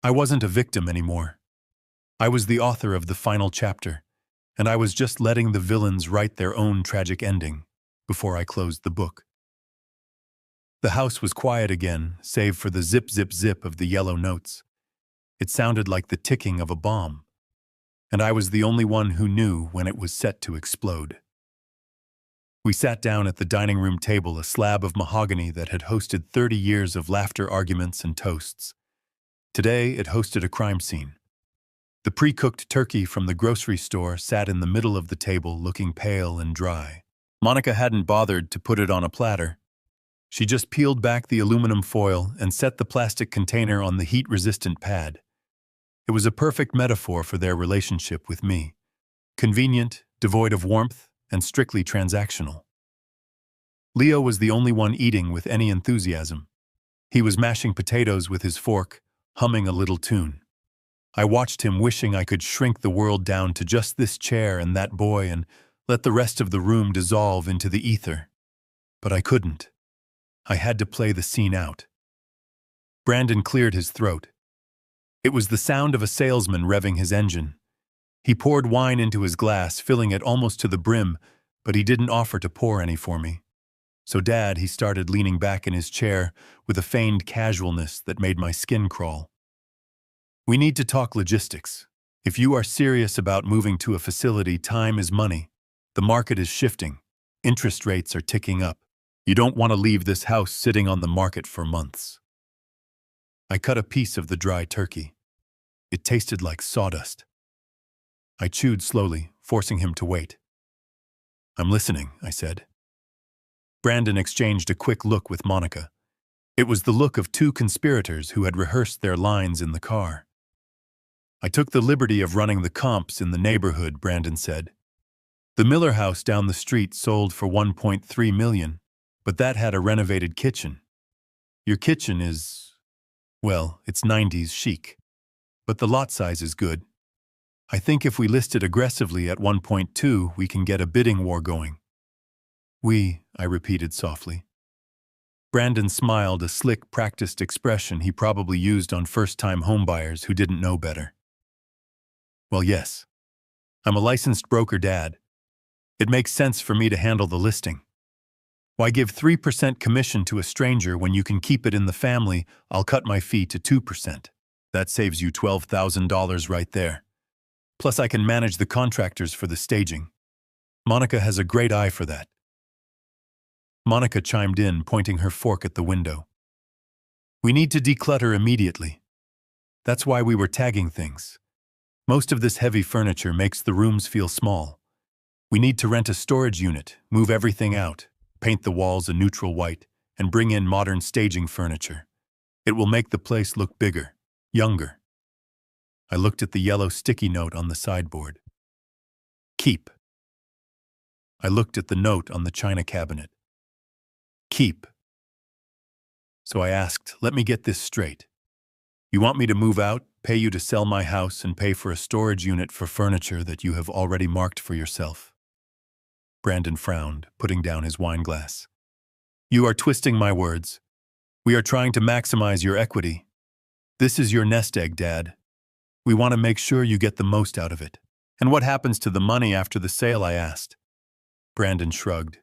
I wasn't a victim anymore. I was the author of the final chapter, and I was just letting the villains write their own tragic ending before I closed the book. The house was quiet again, save for the zip, zip, zip of the yellow notes. It sounded like the ticking of a bomb, and I was the only one who knew when it was set to explode. We sat down at the dining room table, a slab of mahogany that had hosted 30 years of laughter, arguments, and toasts. Today, it hosted a crime scene. The pre-cooked turkey from the grocery store sat in the middle of the table, looking pale and dry. Monica hadn't bothered to put it on a platter. She just peeled back the aluminum foil and set the plastic container on the heat-resistant pad. It was a perfect metaphor for their relationship with me. Convenient, devoid of warmth, and strictly transactional. Leo was the only one eating with any enthusiasm. He was mashing potatoes with his fork, humming a little tune. I watched him, wishing I could shrink the world down to just this chair and that boy and let the rest of the room dissolve into the ether. But I couldn't. I had to play the scene out. Brandon cleared his throat. It was the sound of a salesman revving his engine. He poured wine into his glass, filling it almost to the brim, but he didn't offer to pour any for me. So Dad, he started leaning back in his chair with a feigned casualness that made my skin crawl. "We need to talk logistics. If you are serious about moving to a facility, time is money. The market is shifting. Interest rates are ticking up. You don't want to leave this house sitting on the market for months." I cut a piece of the dry turkey. It tasted like sawdust. I chewed slowly, forcing him to wait. "I'm listening," I said. Brandon exchanged a quick look with Monica. It was the look of two conspirators who had rehearsed their lines in the car. "I took the liberty of running the comps in the neighborhood," Brandon said. "The Miller house down the street sold for $1.3 million, but that had a renovated kitchen. Your kitchen is, well, it's 90s chic, but the lot size is good. I think if we list it aggressively at 1.2, we can get a bidding war going. I repeated softly. Brandon smiled, a slick, practiced expression he probably used on first-time homebuyers who didn't know better. Well, yes. I'm a licensed broker, Dad. It makes sense for me to handle the listing. Why give 3% commission to a stranger when you can keep it in the family? I'll cut my fee to 2%. That saves you $12,000 right there. Plus, I can manage the contractors for the staging. Monica has a great eye for that. Monica chimed in, pointing her fork at the window. We need to declutter immediately. That's why we were tagging things. Most of this heavy furniture makes the rooms feel small. We need to rent a storage unit, move everything out, paint the walls a neutral white, and bring in modern staging furniture. It will make the place look bigger, younger. I looked at the yellow sticky note on the sideboard. Keep. I looked at the note on the china cabinet. Keep. So I asked, let me get this straight. You want me to move out, pay you to sell my house, and pay for a storage unit for furniture that you have already marked for yourself? Brandon frowned, putting down his wine glass. You are twisting my words. We are trying to maximize your equity. This is your nest egg, Dad. We want to make sure you get the most out of it. And what happens to the money after the sale? I asked. Brandon shrugged.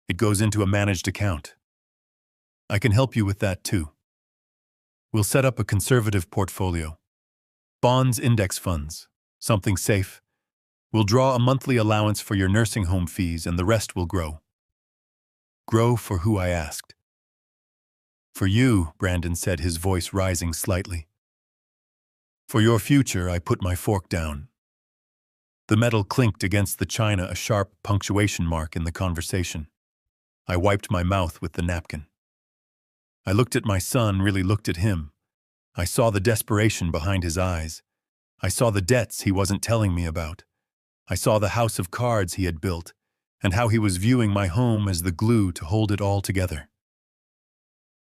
It goes into a managed account. I can help you with that too. We'll set up a conservative portfolio. Bonds, index funds, something safe. We'll draw a monthly allowance for your nursing home fees and the rest will grow. Grow for who? I asked. For you, Brandon said, his voice rising slightly. For your future, I put my fork down. The metal clinked against the china, a sharp punctuation mark in the conversation. I wiped my mouth with the napkin. I looked at my son, really looked at him. I saw the desperation behind his eyes. I saw the debts he wasn't telling me about. I saw the house of cards he had built, and how he was viewing my home as the glue to hold it all together.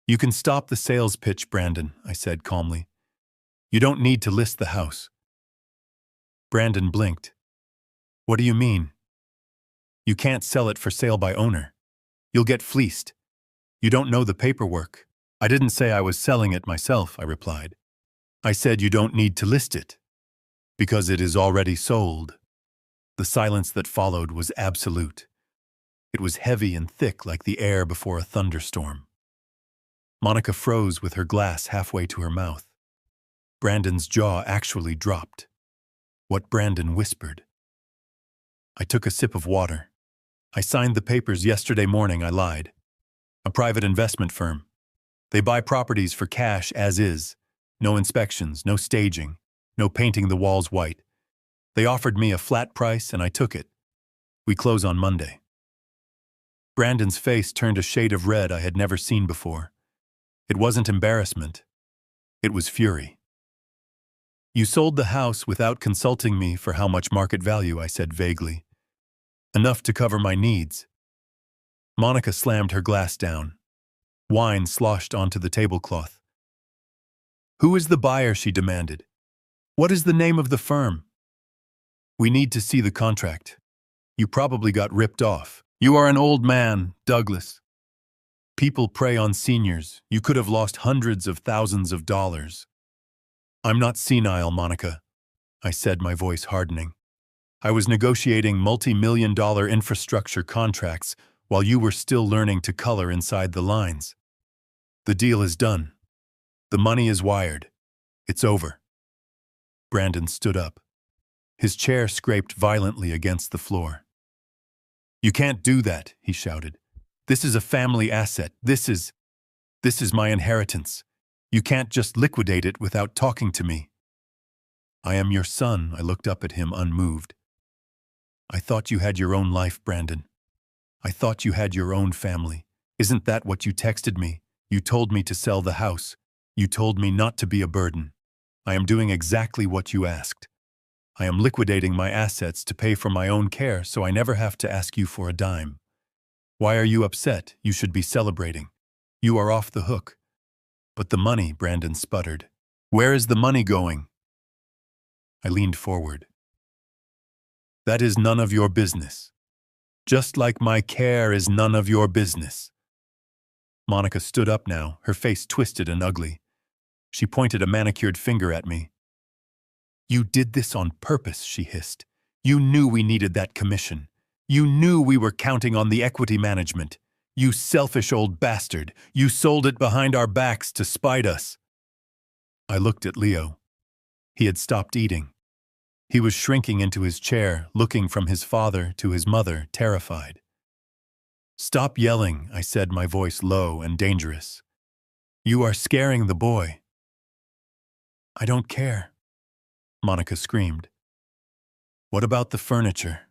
You can stop the sales pitch, Brandon, I said calmly. You don't need to list the house. Brandon blinked. What do you mean? You can't sell it for sale by owner. You'll get fleeced. You don't know the paperwork. I didn't say I was selling it myself, I replied. I said you don't need to list it, because it is already sold. The silence that followed was absolute. It was heavy and thick like the air before a thunderstorm. Monica froze with her glass halfway to her mouth. Brandon's jaw actually dropped. What Brandon whispered. I took a sip of water. I signed the papers yesterday morning, I lied. A private investment firm. They buy properties for cash as is. No inspections, no staging, no painting the walls white. They offered me a flat price and I took it. We close on Monday. Brandon's face turned a shade of red I had never seen before. It wasn't embarrassment. It was fury. You sold the house without consulting me for how much market value, I said vaguely. Enough to cover my needs. Monica slammed her glass down. Wine sloshed onto the tablecloth. Who is the buyer? She demanded. What is the name of the firm? We need to see the contract. You probably got ripped off. You are an old man, Douglas. People prey on seniors. You could have lost hundreds of thousands of dollars. I'm not senile, Monica, I said, my voice hardening. I was negotiating multi-million-dollar infrastructure contracts while you were still learning to color inside the lines. The deal is done. The money is wired. It's over. Brandon stood up. His chair scraped violently against the floor. You can't do that, he shouted. This is a family asset. This is my inheritance. You can't just liquidate it without talking to me. I am your son, I looked up at him unmoved. I thought you had your own life, Brandon. I thought you had your own family. Isn't that what you texted me? You told me to sell the house. You told me not to be a burden. I am doing exactly what you asked. I am liquidating my assets to pay for my own care so I never have to ask you for a dime. Why are you upset? You should be celebrating. You are off the hook. But the money, Brandon sputtered. Where is the money going? I leaned forward. That is none of your business. Just like my care is none of your business. Monica stood up now, her face twisted and ugly. She pointed a manicured finger at me. You did this on purpose, she hissed. You knew we needed that commission. You knew we were counting on the equity management. You selfish old bastard. You sold it behind our backs to spite us. I looked at Leo. He had stopped eating. He was shrinking into his chair, looking from his father to his mother, terrified. Stop yelling, I said, my voice low and dangerous. You are scaring the boy. I don't care, Monica screamed. What about the furniture?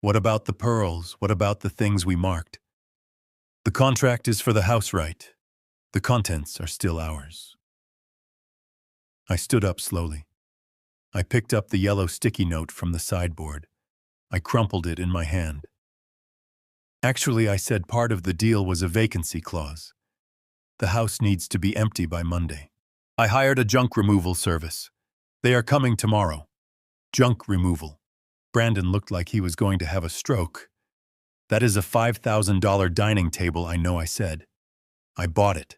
What about the pearls? What about the things we marked? The contract is for the house right. The contents are still ours. I stood up slowly. I picked up the yellow sticky note from the sideboard. I crumpled it in my hand. Actually, I said part of the deal was a vacancy clause. The house needs to be empty by Monday. I hired a junk removal service. They are coming tomorrow. Junk removal. Brandon looked like he was going to have a stroke. That is a $5,000 dining table, I know, I said. I bought it.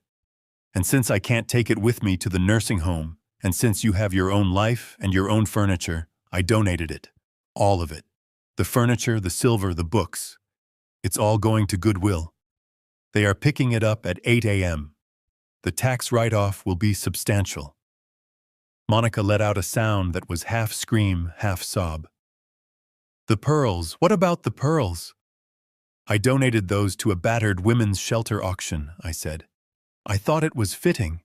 And since I can't take it with me to the nursing home, and since you have your own life and your own furniture, I donated it. All of it. The furniture, the silver, the books. It's all going to Goodwill. They are picking it up at 8 a.m. The tax write-off will be substantial. Monica let out a sound that was half scream, half sob. The pearls, what about the pearls? I donated those to a battered women's shelter auction, I said. I thought it was fitting.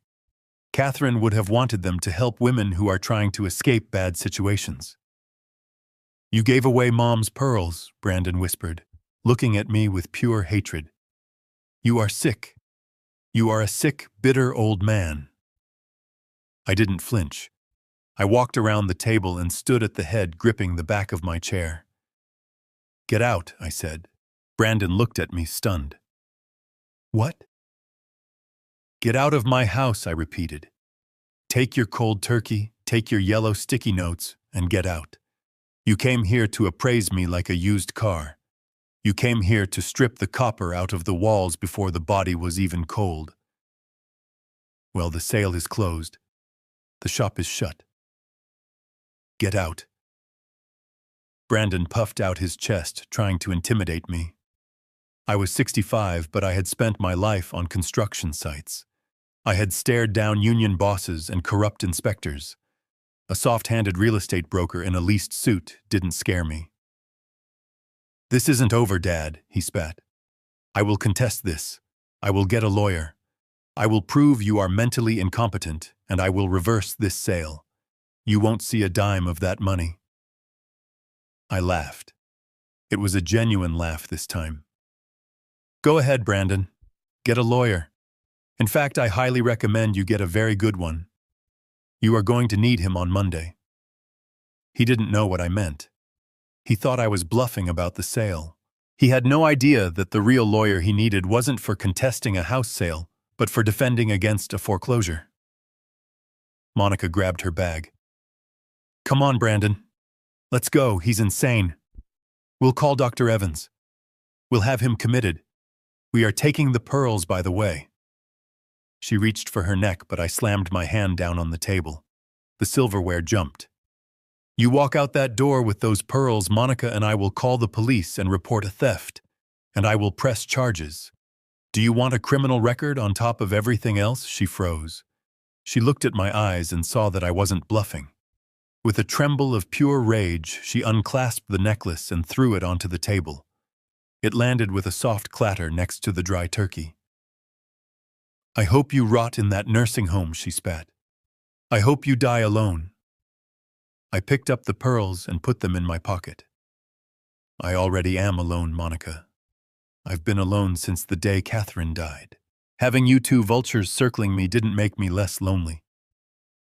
Catherine would have wanted them to help women who are trying to escape bad situations. You gave away Mom's pearls, Brandon whispered, looking at me with pure hatred. You are sick. You are a sick, bitter old man. I didn't flinch. I walked around the table and stood at the head, gripping the back of my chair. Get out, I said. Brandon looked at me, stunned. What? Get out of my house, I repeated. Take your cold turkey, take your yellow sticky notes, and get out. You came here to appraise me like a used car. You came here to strip the copper out of the walls before the body was even cold. Well, the sale is closed. The shop is shut. Get out. Brandon puffed out his chest, trying to intimidate me. I was 65, but I had spent my life on construction sites. I had stared down union bosses and corrupt inspectors. A soft-handed real estate broker in a leased suit didn't scare me. This isn't over, Dad, he spat. I will contest this. I will get a lawyer. I will prove you are mentally incompetent, and I will reverse this sale. You won't see a dime of that money. I laughed. It was a genuine laugh this time. Go ahead, Brandon. Get a lawyer. In fact, I highly recommend you get a very good one. You are going to need him on Monday. He didn't know what I meant. He thought I was bluffing about the sale. He had no idea that the real lawyer he needed wasn't for contesting a house sale, but for defending against a foreclosure. Monica grabbed her bag. Come on, Brandon. Let's go, he's insane. We'll call Dr. Evans. We'll have him committed. We are taking the pearls, by the way. She reached for her neck, but I slammed my hand down on the table. The silverware jumped. You walk out that door with those pearls, Monica and I will call the police and report a theft, and I will press charges. Do you want a criminal record on top of everything else? She froze. She looked at my eyes and saw that I wasn't bluffing. With a tremble of pure rage, she unclasped the necklace and threw it onto the table. It landed with a soft clatter next to the dry turkey. I hope you rot in that nursing home, she spat. I hope you die alone. I picked up the pearls and put them in my pocket. I already am alone, Monica. I've been alone since the day Catherine died. Having you two vultures circling me didn't make me less lonely.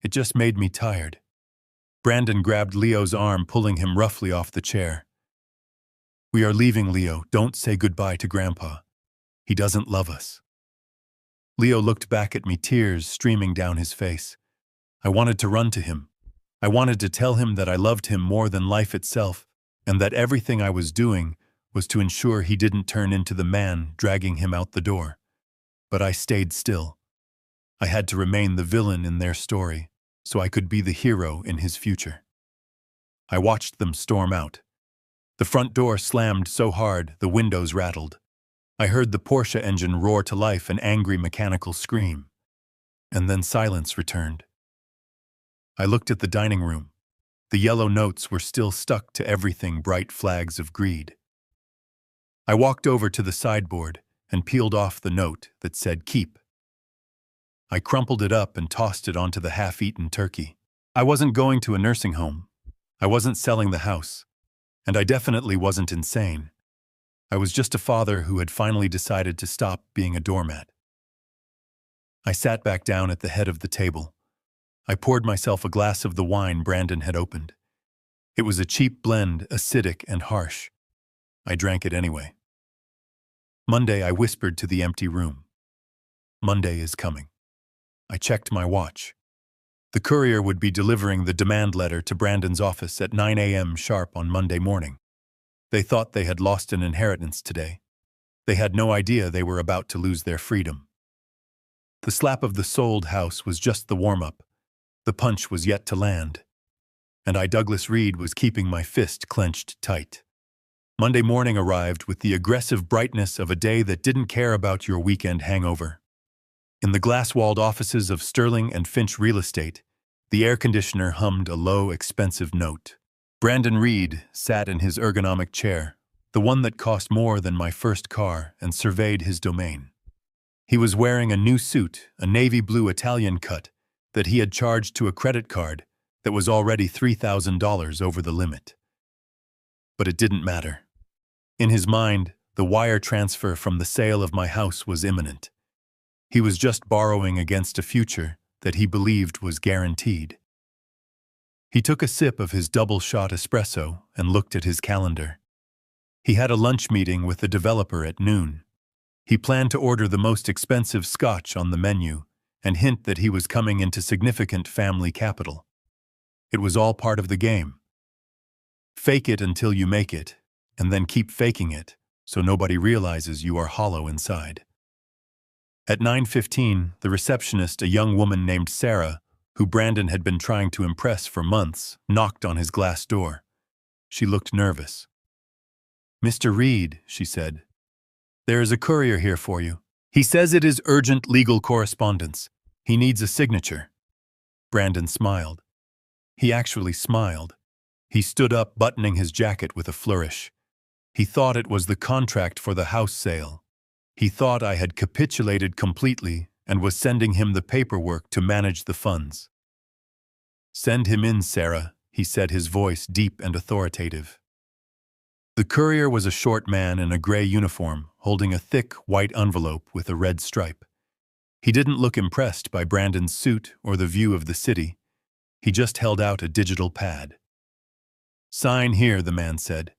It just made me tired. Brandon grabbed Leo's arm, pulling him roughly off the chair. We are leaving, Leo. Don't say goodbye to Grandpa. He doesn't love us. Leo looked back at me, tears streaming down his face. I wanted to run to him. I wanted to tell him that I loved him more than life itself, and that everything I was doing was to ensure he didn't turn into the man dragging him out the door. But I stayed still. I had to remain the villain in their story, so I could be the hero in his future. I watched them storm out. The front door slammed so hard the windows rattled. I heard the Porsche engine roar to life, an angry mechanical scream. And then silence returned. I looked at the dining room. The yellow notes were still stuck to everything, bright flags of greed. I walked over to the sideboard and peeled off the note that said keep. I crumpled it up and tossed it onto the half-eaten turkey. I wasn't going to a nursing home. I wasn't selling the house. And I definitely wasn't insane. I was just a father who had finally decided to stop being a doormat. I sat back down at the head of the table. I poured myself a glass of the wine Brandon had opened. It was a cheap blend, acidic and harsh. I drank it anyway. Monday, I whispered to the empty room. Monday is coming. I checked my watch. The courier would be delivering the demand letter to Brandon's office at 9 a.m. sharp on Monday morning. They thought they had lost an inheritance today. They had no idea they were about to lose their freedom. The slap of the sold house was just the warm-up. The punch was yet to land. And I, Douglas Reed, was keeping my fist clenched tight. Monday morning arrived with the aggressive brightness of a day that didn't care about your weekend hangover. In the glass-walled offices of Sterling and Finch Real Estate, the air conditioner hummed a low, expensive note. Brandon Reed sat in his ergonomic chair, the one that cost more than my first car, and surveyed his domain. He was wearing a new suit, a navy blue Italian cut, that he had charged to a credit card that was already $3,000 over the limit. But it didn't matter. In his mind, the wire transfer from the sale of my house was imminent. He was just borrowing against a future that he believed was guaranteed. He took a sip of his double-shot espresso and looked at his calendar. He had a lunch meeting with the developer at noon. He planned to order the most expensive scotch on the menu and hint that he was coming into significant family capital. It was all part of the game. Fake it until you make it, and then keep faking it so nobody realizes you are hollow inside. At 9:15, the receptionist, a young woman named Sarah, who Brandon had been trying to impress for months, knocked on his glass door. She looked nervous. "Mr. Reed," she said, "there is a courier here for you. He says it is urgent legal correspondence. He needs a signature." Brandon smiled. He actually smiled. He stood up, buttoning his jacket with a flourish. He thought it was the contract for the house sale. He thought I had capitulated completely and was sending him the paperwork to manage the funds. "Send him in, Sarah," he said, his voice deep and authoritative. The courier was a short man in a gray uniform, holding a thick white envelope with a red stripe. He didn't look impressed by Brandon's suit or the view of the city. He just held out a digital pad. "Sign here," the man said.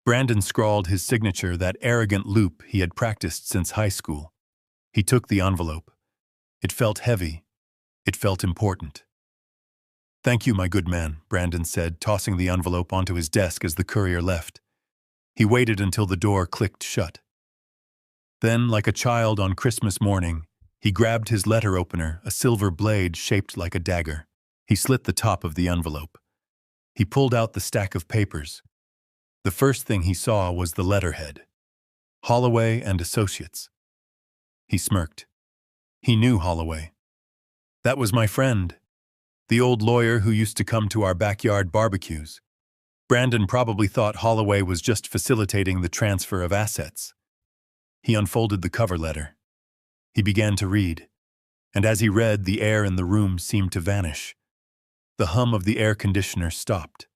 Brandon scrawled his signature, that arrogant loop he had practiced since high school. He took the envelope. It felt heavy. It felt important. "Thank you, my good man," Brandon said, tossing the envelope onto his desk as the courier left. He waited until the door clicked shut. Then, like a child on Christmas morning, he grabbed his letter opener, a silver blade shaped like a dagger. He slit the top of the envelope. He pulled out the stack of papers. The first thing he saw was the letterhead. Holloway and Associates. He smirked. He knew Holloway. That was my friend, the old lawyer who used to come to our backyard barbecues. Brandon probably thought Holloway was just facilitating the transfer of assets. He unfolded the cover letter. He began to read, and as he read, the air in the room seemed to vanish. The hum of the air conditioner stopped.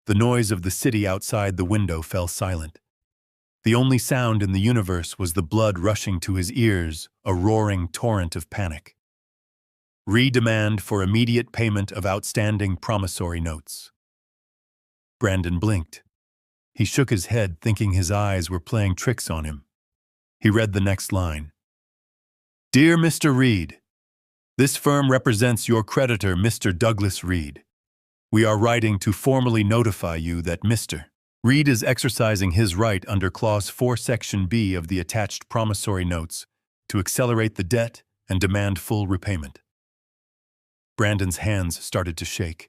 The noise of the city outside the window fell silent. The only sound in the universe was the blood rushing to his ears, a roaring torrent of panic. Redemand for immediate payment of outstanding promissory notes. Brandon blinked. He shook his head, thinking his eyes were playing tricks on him. He read the next line. "Dear Mr. Reed, this firm represents your creditor, Mr. Douglas Reed. We are writing to formally notify you that Mr. Reed is exercising his right under Clause 4, Section B of the attached promissory notes to accelerate the debt and demand full repayment. Brandon's hands started to shake.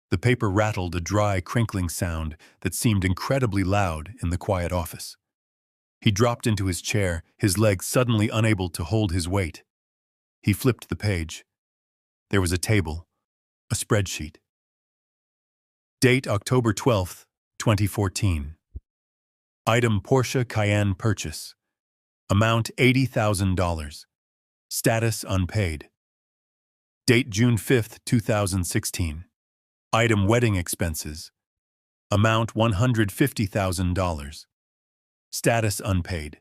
The paper rattled a dry, crinkling sound that seemed incredibly loud in the quiet office. He dropped into his chair, his legs suddenly unable to hold his weight. He flipped the page. There was a table, a spreadsheet. Date October 12th, 2014. Item Porsche Cayenne purchase. Amount $80,000. Status unpaid. Date June 5th, 2016. Item wedding expenses. Amount $150,000. Status unpaid.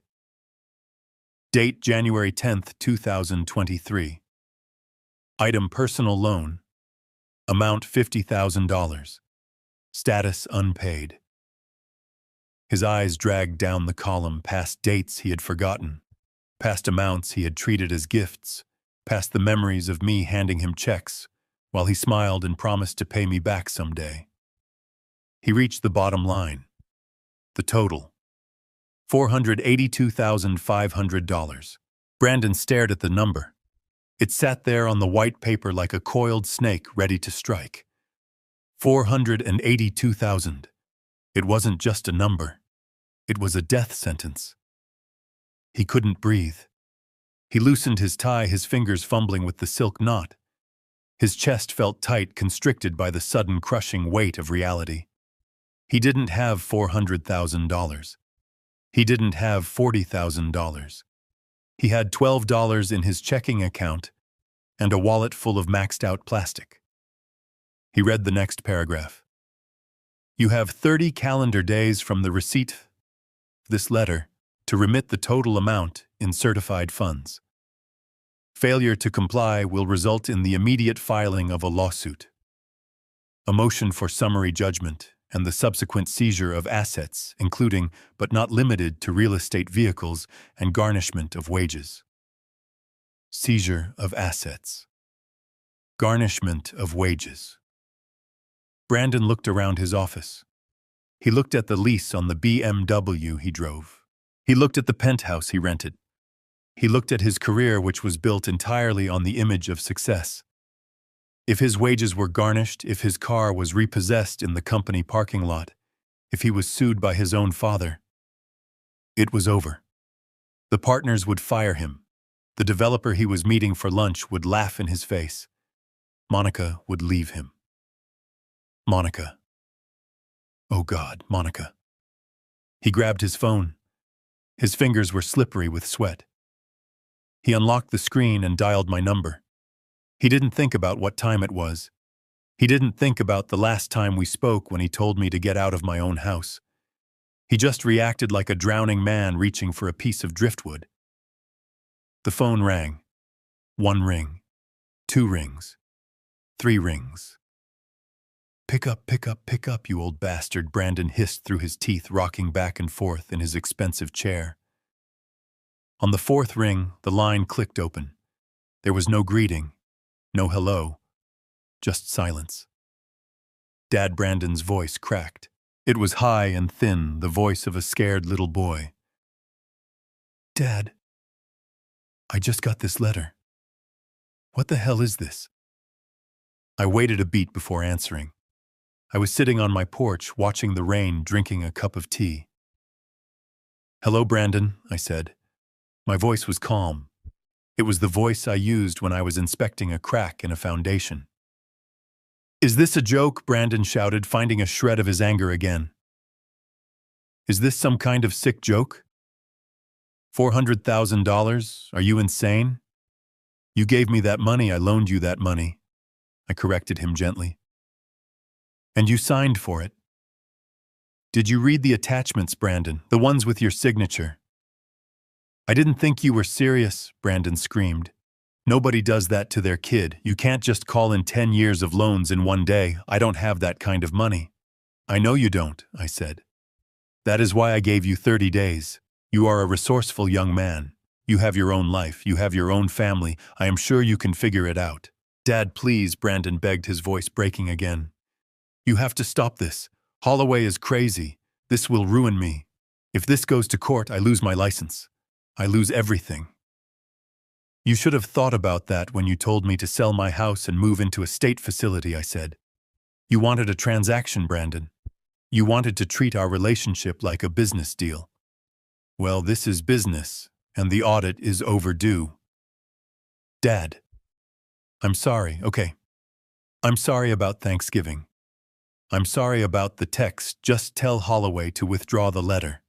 Date January 10th, 2023. Item personal loan. Amount $50,000. Status unpaid. His eyes dragged down the column past dates he had forgotten, past amounts he had treated as gifts, past the memories of me handing him checks, while he smiled and promised to pay me back someday. He reached the bottom line. The total. $482,500. Brandon stared at the number. It sat there on the white paper like a coiled snake ready to strike. 482,000. It wasn't just a number. It was a death sentence. He couldn't breathe. He loosened his tie, his fingers fumbling with the silk knot. His chest felt tight, constricted by the sudden crushing weight of reality. He didn't have $400,000. He didn't have $40,000. He had $12 in his checking account and a wallet full of maxed-out plastic. He read the next paragraph. You have 30 calendar days from the receipt of this letter to remit the total amount in certified funds. Failure to comply will result in the immediate filing of a lawsuit, a motion for summary judgment, and the subsequent seizure of assets, including, but not limited to, real estate vehicles and garnishment of wages. Seizure of assets. Garnishment of wages. Brandon looked around his office. He looked at the lease on the BMW he drove. He looked at the penthouse he rented. He looked at his career, which was built entirely on the image of success. If his wages were garnished, if his car was repossessed in the company parking lot, if he was sued by his own father, it was over. The partners would fire him. The developer he was meeting for lunch would laugh in his face. Monica would leave him. Monica. Oh God, Monica. He grabbed his phone. His fingers were slippery with sweat. He unlocked the screen and dialed my number. He didn't think about what time it was. He didn't think about the last time we spoke when he told me to get out of my own house. He just reacted like a drowning man reaching for a piece of driftwood. The phone rang. 1 ring. 2 rings. 3 rings. Pick up, pick up, pick up, you old bastard, Brandon hissed through his teeth, rocking back and forth in his expensive chair. On the 4th ring, the line clicked open. There was no greeting, no hello, just silence. Dad Brandon's voice cracked. It was high and thin, the voice of a scared little boy. Dad, I just got this letter. What the hell is this? I waited a beat before answering. I was sitting on my porch, watching the rain, drinking a cup of tea. Hello, Brandon, I said. My voice was calm. It was the voice I used when I was inspecting a crack in a foundation. Is this a joke? Brandon shouted, finding a shred of his anger again. Is this some kind of sick joke? $400,000? Are you insane? You gave me that money, I loaned you that money. I corrected him gently. And you signed for it. Did you read the attachments, Brandon, the ones with your signature? I didn't think you were serious, Brandon screamed. Nobody does that to their kid. You can't just call in 10 years of loans in one day. I don't have that kind of money. I know you don't, I said. That is why I gave you 30 days. You are a resourceful young man. You have your own life. You have your own family. I am sure you can figure it out. Dad, please, Brandon begged, his voice breaking again. You have to stop this. Holloway is crazy. This will ruin me. If this goes to court, I lose my license. I lose everything. You should have thought about that when you told me to sell my house and move into a state facility, I said. You wanted a transaction, Brandon. You wanted to treat our relationship like a business deal. Well, this is business, and the audit is overdue. Dad. I'm sorry, okay. I'm sorry about Thanksgiving. I'm sorry about the text. Just tell Holloway to withdraw the letter.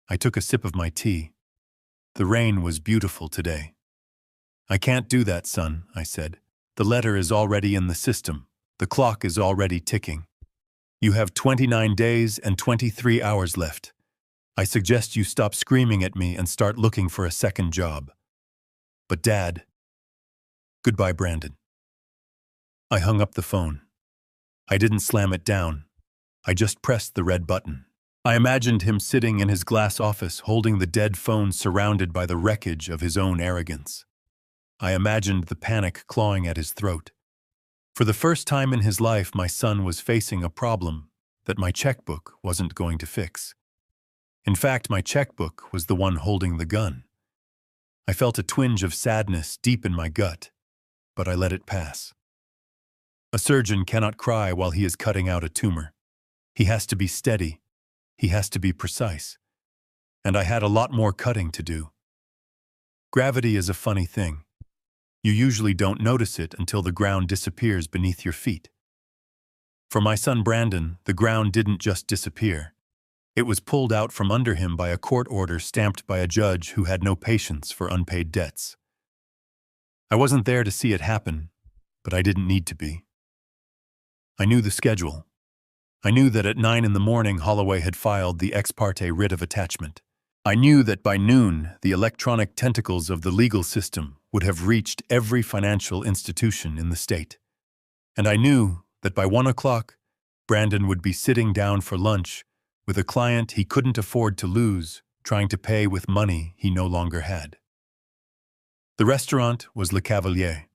I took a sip of my tea. The rain was beautiful today. I can't do that, son, I said. The letter is already in the system. The clock is already ticking. You have 29 days and 23 hours left. I suggest you stop screaming at me and start looking for a second job. But Dad... Goodbye, Brandon. I hung up the phone. I didn't slam it down. I just pressed the red button. I imagined him sitting in his glass office holding the dead phone surrounded by the wreckage of his own arrogance. I imagined the panic clawing at his throat. For the first time in his life, my son was facing a problem that my checkbook wasn't going to fix. In fact, my checkbook was the one holding the gun. I felt a twinge of sadness deep in my gut, but I let it pass. A surgeon cannot cry while he is cutting out a tumor. He has to be steady. He has to be precise. And I had a lot more cutting to do. Gravity is a funny thing. You usually don't notice it until the ground disappears beneath your feet. For my son Brandon, the ground didn't just disappear. It was pulled out from under him by a court order stamped by a judge who had no patience for unpaid debts. I wasn't there to see it happen, but I didn't need to be. I knew the schedule. I knew that at 9 a.m. Holloway had filed the ex parte writ of attachment. I knew that by noon, the electronic tentacles of the legal system would have reached every financial institution in the state. And I knew that by 1 o'clock, Brandon would be sitting down for lunch with a client he couldn't afford to lose, trying to pay with money he no longer had. The restaurant was Le Cavalier.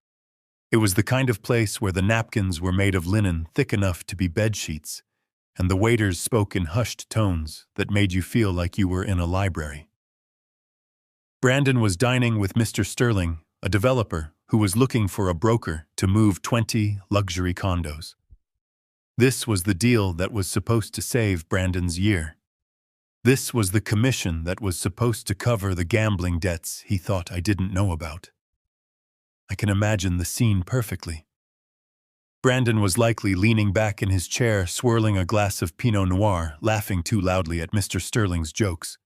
It was the kind of place where the napkins were made of linen thick enough to be bedsheets, and the waiters spoke in hushed tones that made you feel like you were in a library. Brandon was dining with Mr. Sterling, a developer who was looking for a broker to move 20 luxury condos. This was the deal that was supposed to save Brandon's year. This was the commission that was supposed to cover the gambling debts he thought I didn't know about. I can imagine the scene perfectly. Brandon was likely leaning back in his chair, swirling a glass of Pinot Noir, laughing too loudly at Mr. Sterling's jokes.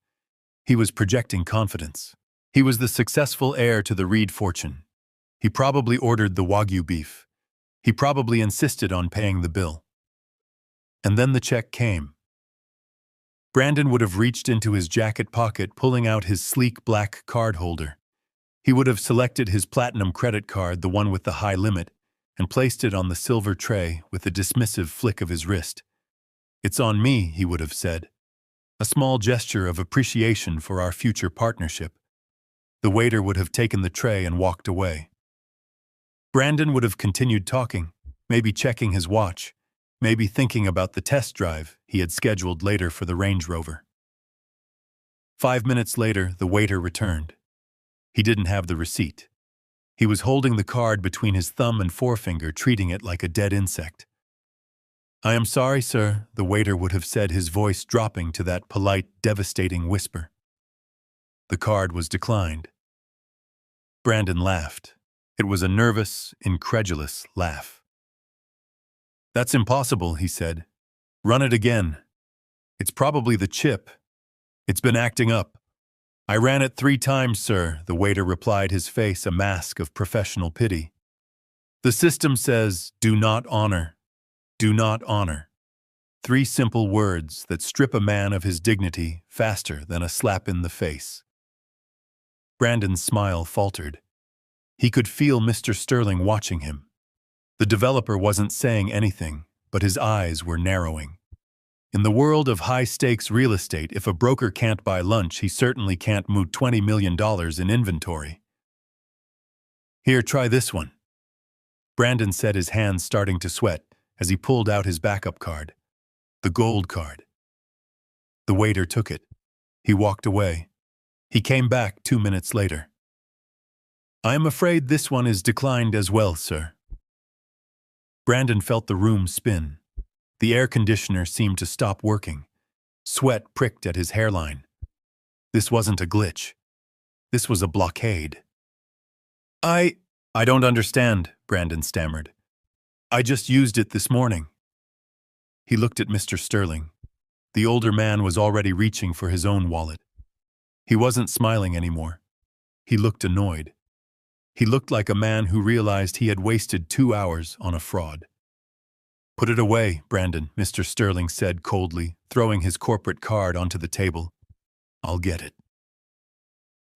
He was projecting confidence. He was the successful heir to the Reed fortune. He probably ordered the Wagyu beef. He probably insisted on paying the bill. And then the check came. Brandon would have reached into his jacket pocket, pulling out his sleek black card holder. He would have selected his platinum credit card, the one with the high limit, and placed it on the silver tray with a dismissive flick of his wrist. "It's on me," he would have said. A small gesture of appreciation for our future partnership. The waiter would have taken the tray and walked away. Brandon would have continued talking, maybe checking his watch, maybe thinking about the test drive he had scheduled later for the Range Rover. 5 minutes later, the waiter returned. He didn't have the receipt. He was holding the card between his thumb and forefinger, treating it like a dead insect. "I am sorry, sir," the waiter would have said, his voice dropping to that polite, devastating whisper. The card was declined. Brandon laughed. It was a nervous, incredulous laugh. "That's impossible," he said. "Run it again. It's probably the chip. It's been acting up." "I ran it 3 times, sir," the waiter replied, his face a mask of professional pity. "The system says, do not honor. Do not honor." 3 simple words that strip a man of his dignity faster than a slap in the face. Brandon's smile faltered. He could feel Mr. Sterling watching him. The developer wasn't saying anything, but his eyes were narrowing. In the world of high-stakes real estate, if a broker can't buy lunch, he certainly can't move $20 million in inventory. "Here, try this one." Brandon said, his hands starting to sweat as he pulled out his backup card. The gold card. The waiter took it. He walked away. He came back 2 minutes later. "I am afraid this one is declined as well, sir." Brandon felt the room spin. The air conditioner seemed to stop working. Sweat pricked at his hairline. This wasn't a glitch. This was a blockade. I don't understand," Brandon stammered. "I just used it this morning." He looked at Mr. Sterling. The older man was already reaching for his own wallet. He wasn't smiling anymore. He looked annoyed. He looked like a man who realized he had wasted 2 hours on a fraud. "Put it away, Brandon," Mr. Sterling said coldly, throwing his corporate card onto the table. "I'll get it.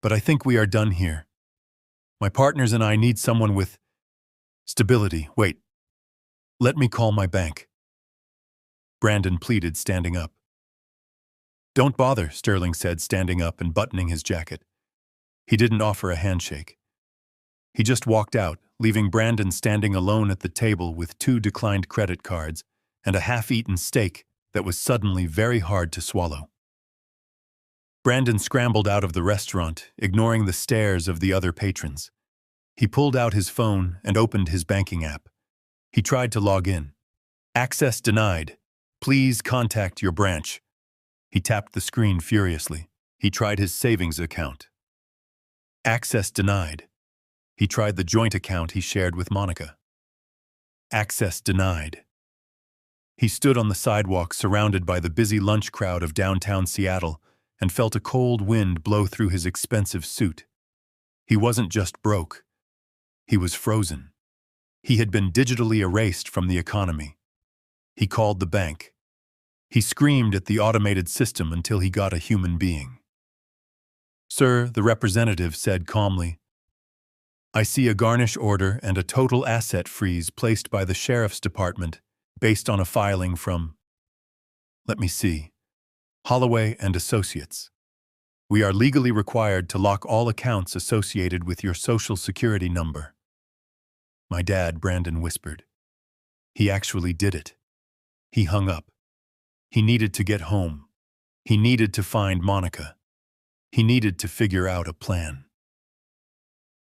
But I think we are done here. My partners and I need someone with stability. Wait. Let me call my bank." Brandon pleaded, standing up. "Don't bother," Sterling said, standing up and buttoning his jacket. He didn't offer a handshake. He just walked out, leaving Brandon standing alone at the table with 2 declined credit cards and a half-eaten steak that was suddenly very hard to swallow. Brandon scrambled out of the restaurant, ignoring the stares of the other patrons. He pulled out his phone and opened his banking app. He tried to log in. "Access denied. Please contact your branch." He tapped the screen furiously. He tried his savings account. Access denied. He tried the joint account he shared with Monica. Access denied. He stood on the sidewalk surrounded by the busy lunch crowd of downtown Seattle and felt a cold wind blow through his expensive suit. He wasn't just broke. He was frozen. He had been digitally erased from the economy. He called the bank. He screamed at the automated system until he got a human being. "Sir," the representative said calmly, "I see a garnish order and a total asset freeze placed by the Sheriff's Department based on a filing from, let me see, Holloway and Associates. We are legally required to lock all accounts associated with your Social Security number." "My dad," Brandon whispered. He actually did it. He hung up. He needed to get home. He needed to find Monica. He needed to figure out a plan.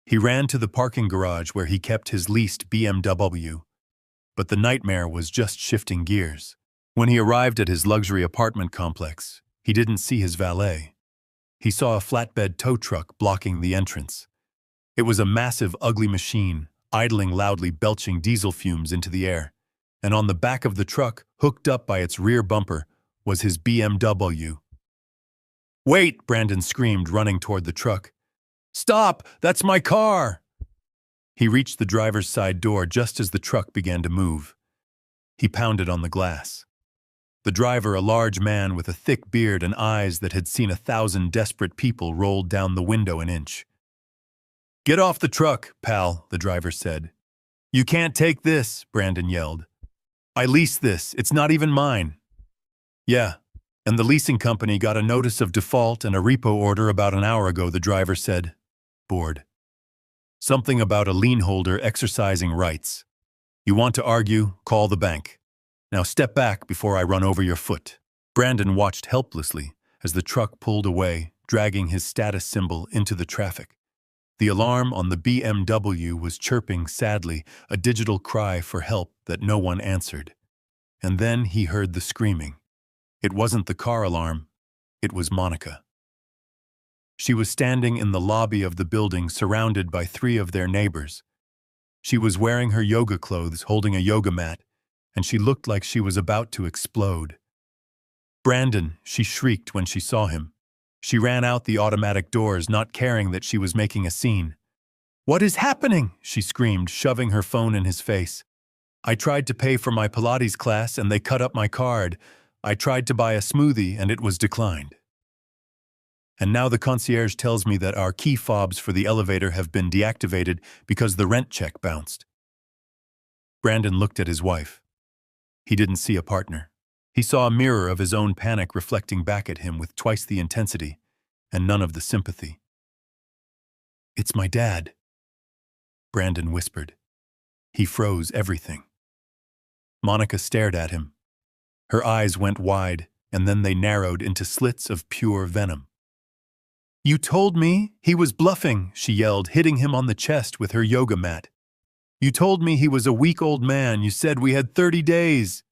He ran to the parking garage where he kept his leased BMW. But the nightmare was just shifting gears. When he arrived at his luxury apartment complex, he didn't see his valet. He saw a flatbed tow truck blocking the entrance. It was a massive, ugly machine, idling loudly, belching diesel fumes into the air. And on the back of the truck, hooked up by its rear bumper, was his BMW. "Wait!" Brandon screamed, running toward the truck. "Stop! That's my car!" He reached the driver's side door just as the truck began to move. He pounded on the glass. The driver, a large man with a thick beard and eyes that had seen 1,000 desperate people, rolled down the window an inch. "Get off the truck, pal," the driver said. "You can't take this," Brandon yelled. "I leased this. It's not even mine." "Yeah, and the leasing company got a notice of default and a repo order about an hour ago," the driver said, bored. "Something about a lien holder exercising rights. You want to argue? Call the bank. Now step back before I run over your foot." Brandon watched helplessly as the truck pulled away, dragging his status symbol into the traffic. The alarm on the BMW was chirping sadly, a digital cry for help that no one answered. And then he heard the screaming. It wasn't the car alarm. It was Monica. She was standing in the lobby of the building, surrounded by 3 of their neighbors. She was wearing her yoga clothes, holding a yoga mat, and she looked like she was about to explode. "Brandon," she shrieked when she saw him. She ran out the automatic doors, not caring that she was making a scene. "What is happening?" she screamed, shoving her phone in his face. "I tried to pay for my Pilates class and they cut up my card. I tried to buy a smoothie and it was declined. And now the concierge tells me that our key fobs for the elevator have been deactivated because the rent check bounced." Brandon looked at his wife. He didn't see a partner. He saw a mirror of his own panic reflecting back at him with twice the intensity and none of the sympathy. "It's my dad," Brandon whispered. He froze everything. Monica stared at him. Her eyes went wide, and then they narrowed into slits of pure venom. "You told me he was bluffing," she yelled, hitting him on the chest with her yoga mat. "You told me he was a weak old man. You said we had 30 days.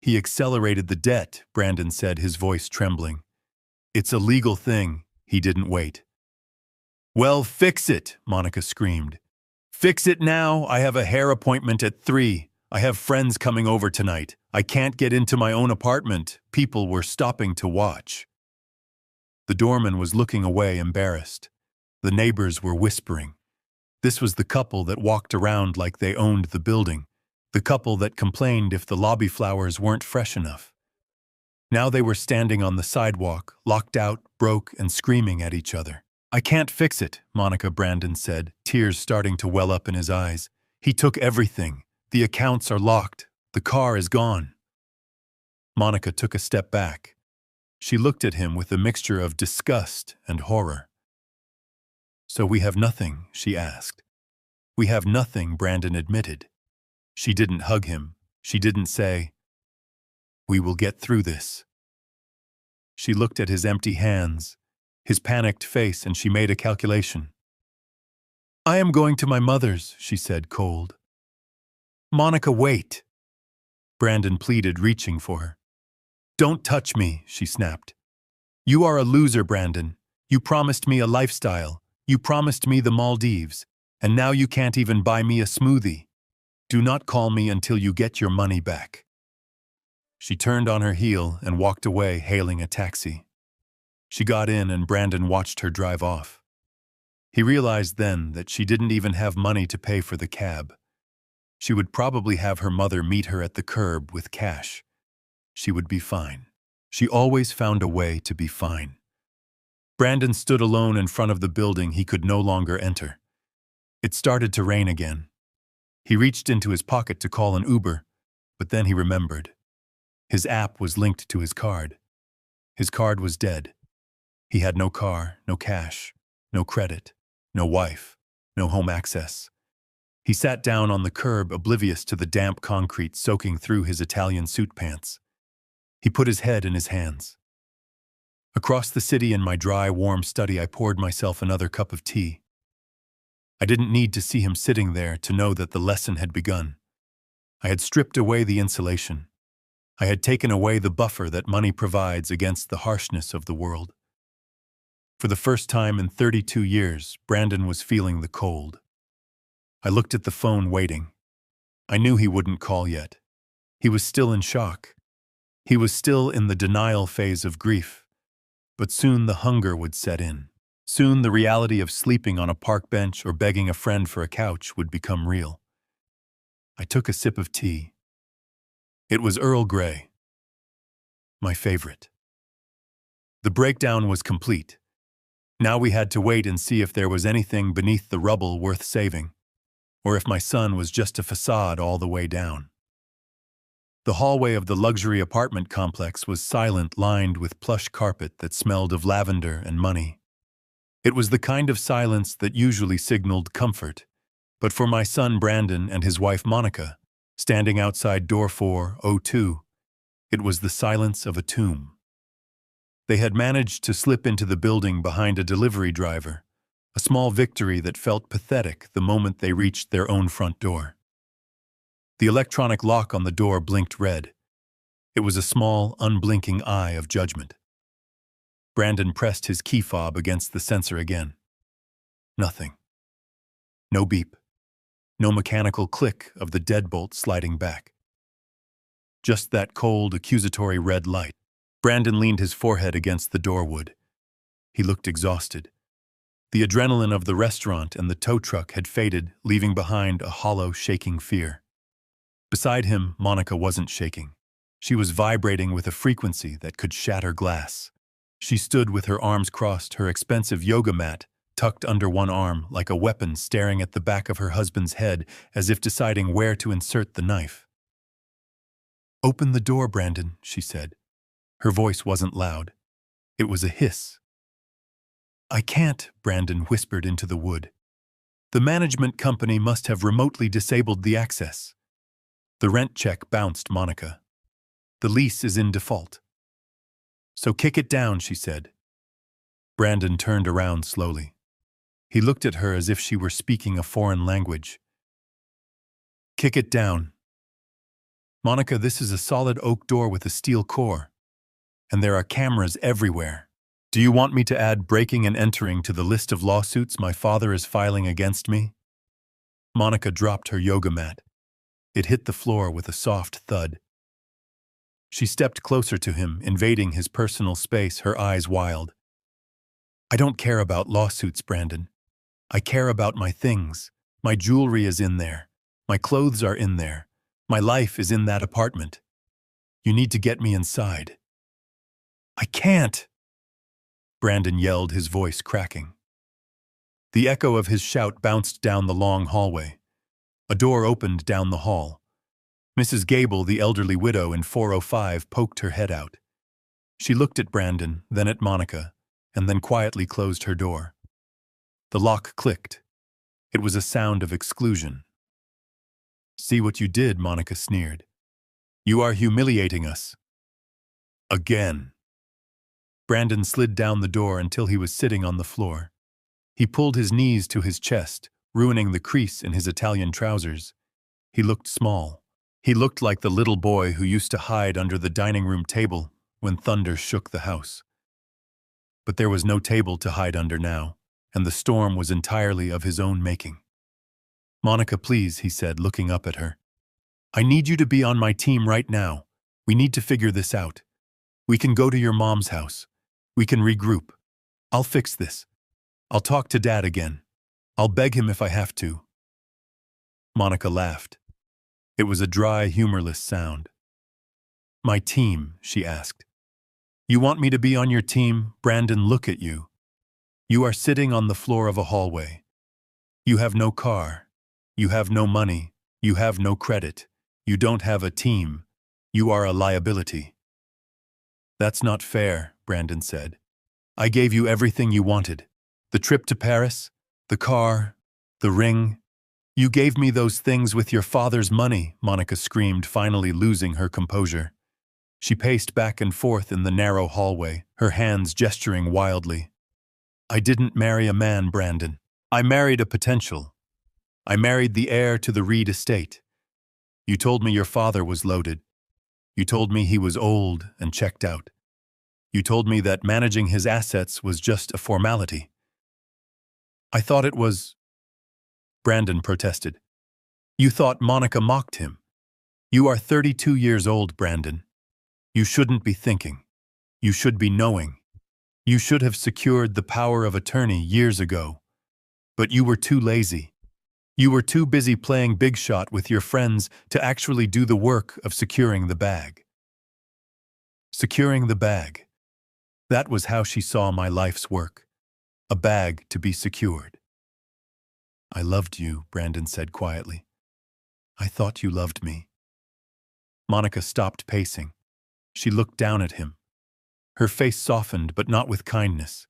"He accelerated the debt," Brandon said, his voice trembling. "It's a legal thing." He didn't wait. "Well, fix it," Monica screamed. "Fix it now. I have a hair appointment at 3. I have friends coming over tonight. I can't get into my own apartment. People were stopping to watch." The doorman was looking away, embarrassed. The neighbors were whispering. This was the couple that walked around like they owned the building, the couple that complained if the lobby flowers weren't fresh enough. Now they were standing on the sidewalk, locked out, broke, and screaming at each other. "I can't fix it," Brandon said, tears starting to well up in his eyes. "He took everything. The accounts are locked. The car is gone." Monica took a step back. She looked at him with a mixture of disgust and horror. "So we have nothing?" she asked. "We have nothing," Brandon admitted. She didn't hug him. She didn't say, "We will get through this." She looked at his empty hands, his panicked face, and she made a calculation. "I am going to my mother's," she said, cold. "Monica, wait," Brandon pleaded, reaching for her. "Don't touch me," she snapped. "You are a loser, Brandon. You promised me a lifestyle. You promised me the Maldives, and now you can't even buy me a smoothie. Do not call me until you get your money back." She turned on her heel and walked away, hailing a taxi. She got in and Brandon watched her drive off. He realized then that she didn't even have money to pay for the cab. She would probably have her mother meet her at the curb with cash. She would be fine. She always found a way to be fine. Brandon stood alone in front of the building he could no longer enter. It started to rain again. He reached into his pocket to call an Uber, but then he remembered. His app was linked to his card. His card was dead. He had no car, no cash, no credit, no wife, no home access. He sat down on the curb, oblivious to the damp concrete soaking through his Italian suit pants. He put his head in his hands. Across the city in my dry, warm study, I poured myself another cup of tea. I didn't need to see him sitting there to know that the lesson had begun. I had stripped away the insulation. I had taken away the buffer that money provides against the harshness of the world. For the first time in 32 years, Brandon was feeling the cold. I looked at the phone, waiting. I knew he wouldn't call yet. He was still in shock. He was still in the denial phase of grief. But soon the hunger would set in. Soon the reality of sleeping on a park bench or begging a friend for a couch would become real. I took a sip of tea. It was Earl Grey, my favorite. The breakdown was complete. Now we had to wait and see if there was anything beneath the rubble worth saving, or if my son was just a facade all the way down. The hallway of the luxury apartment complex was silent, lined with plush carpet that smelled of lavender and money. It was the kind of silence that usually signaled comfort, but for my son Brandon and his wife Monica, standing outside door 402, it was the silence of a tomb. They had managed to slip into the building behind a delivery driver, a small victory that felt pathetic the moment they reached their own front door. The electronic lock on the door blinked red. It was a small, unblinking eye of judgment. Brandon pressed his key fob against the sensor again. Nothing. No beep. No mechanical click of the deadbolt sliding back. Just that cold, accusatory red light. Brandon leaned his forehead against the doorwood. He looked exhausted. The adrenaline of the restaurant and the tow truck had faded, leaving behind a hollow, shaking fear. Beside him, Monica wasn't shaking. She was vibrating with a frequency that could shatter glass. She stood with her arms crossed, her expensive yoga mat tucked under one arm like a weapon, staring at the back of her husband's head as if deciding where to insert the knife. "Open the door, Brandon," she said. Her voice wasn't loud. It was a hiss. "I can't," Brandon whispered into the wood. "The management company must have remotely disabled the access." The rent check bounced Monica. "The lease is in default." So kick it down, she said. Brandon turned around slowly. He looked at her as if she were speaking a foreign language. Kick it down. Monica, this is a solid oak door with a steel core. And there are cameras everywhere. Do you want me to add breaking and entering to the list of lawsuits my father is filing against me? Monica dropped her yoga mat. It hit the floor with a soft thud. She stepped closer to him, invading his personal space, her eyes wild. I don't care about lawsuits, Brandon. I care about my things. My jewelry is in there. My clothes are in there. My life is in that apartment. You need to get me inside. I can't! Brandon yelled, his voice cracking. The echo of his shout bounced down the long hallway. A door opened down the hall. Mrs. Gable, the elderly widow in 405, poked her head out. She looked at Brandon, then at Monica, and then quietly closed her door. The lock clicked. It was a sound of exclusion. See what you did, Monica sneered. You are humiliating us. Again. Brandon slid down the door until he was sitting on the floor. He pulled his knees to his chest, ruining the crease in his Italian trousers. He looked small. He looked like the little boy who used to hide under the dining room table when thunder shook the house. But there was no table to hide under now, and the storm was entirely of his own making. Monica, please, he said, looking up at her. I need you to be on my team right now. We need to figure this out. We can go to your mom's house. We can regroup. I'll fix this. I'll talk to Dad again. I'll beg him if I have to. Monica laughed. It was a dry, humorless sound. My team, she asked. You want me to be on your team? Brandon, look at you. You are sitting on the floor of a hallway. You have no car. You have no money. You have no credit. You don't have a team. You are a liability. That's not fair, Brandon said. I gave you everything you wanted. The trip to Paris, the car, the ring. You gave me those things with your father's money, Monica screamed, finally losing her composure. She paced back and forth in the narrow hallway, her hands gesturing wildly. I didn't marry a man, Brandon. I married a potential. I married the heir to the Reed estate. You told me your father was loaded. You told me he was old and checked out. You told me that managing his assets was just a formality. I thought it was... Brandon protested. You thought Monica mocked him. You are 32 years old, Brandon. You shouldn't be thinking. You should be knowing. You should have secured the power of attorney years ago. But you were too lazy. You were too busy playing big shot with your friends to actually do the work of securing the bag. Securing the bag. That was how she saw my life's work. A bag to be secured. I loved you, Brandon said quietly. I thought you loved me. Monica stopped pacing. She looked down at him. Her face softened, but not with kindness.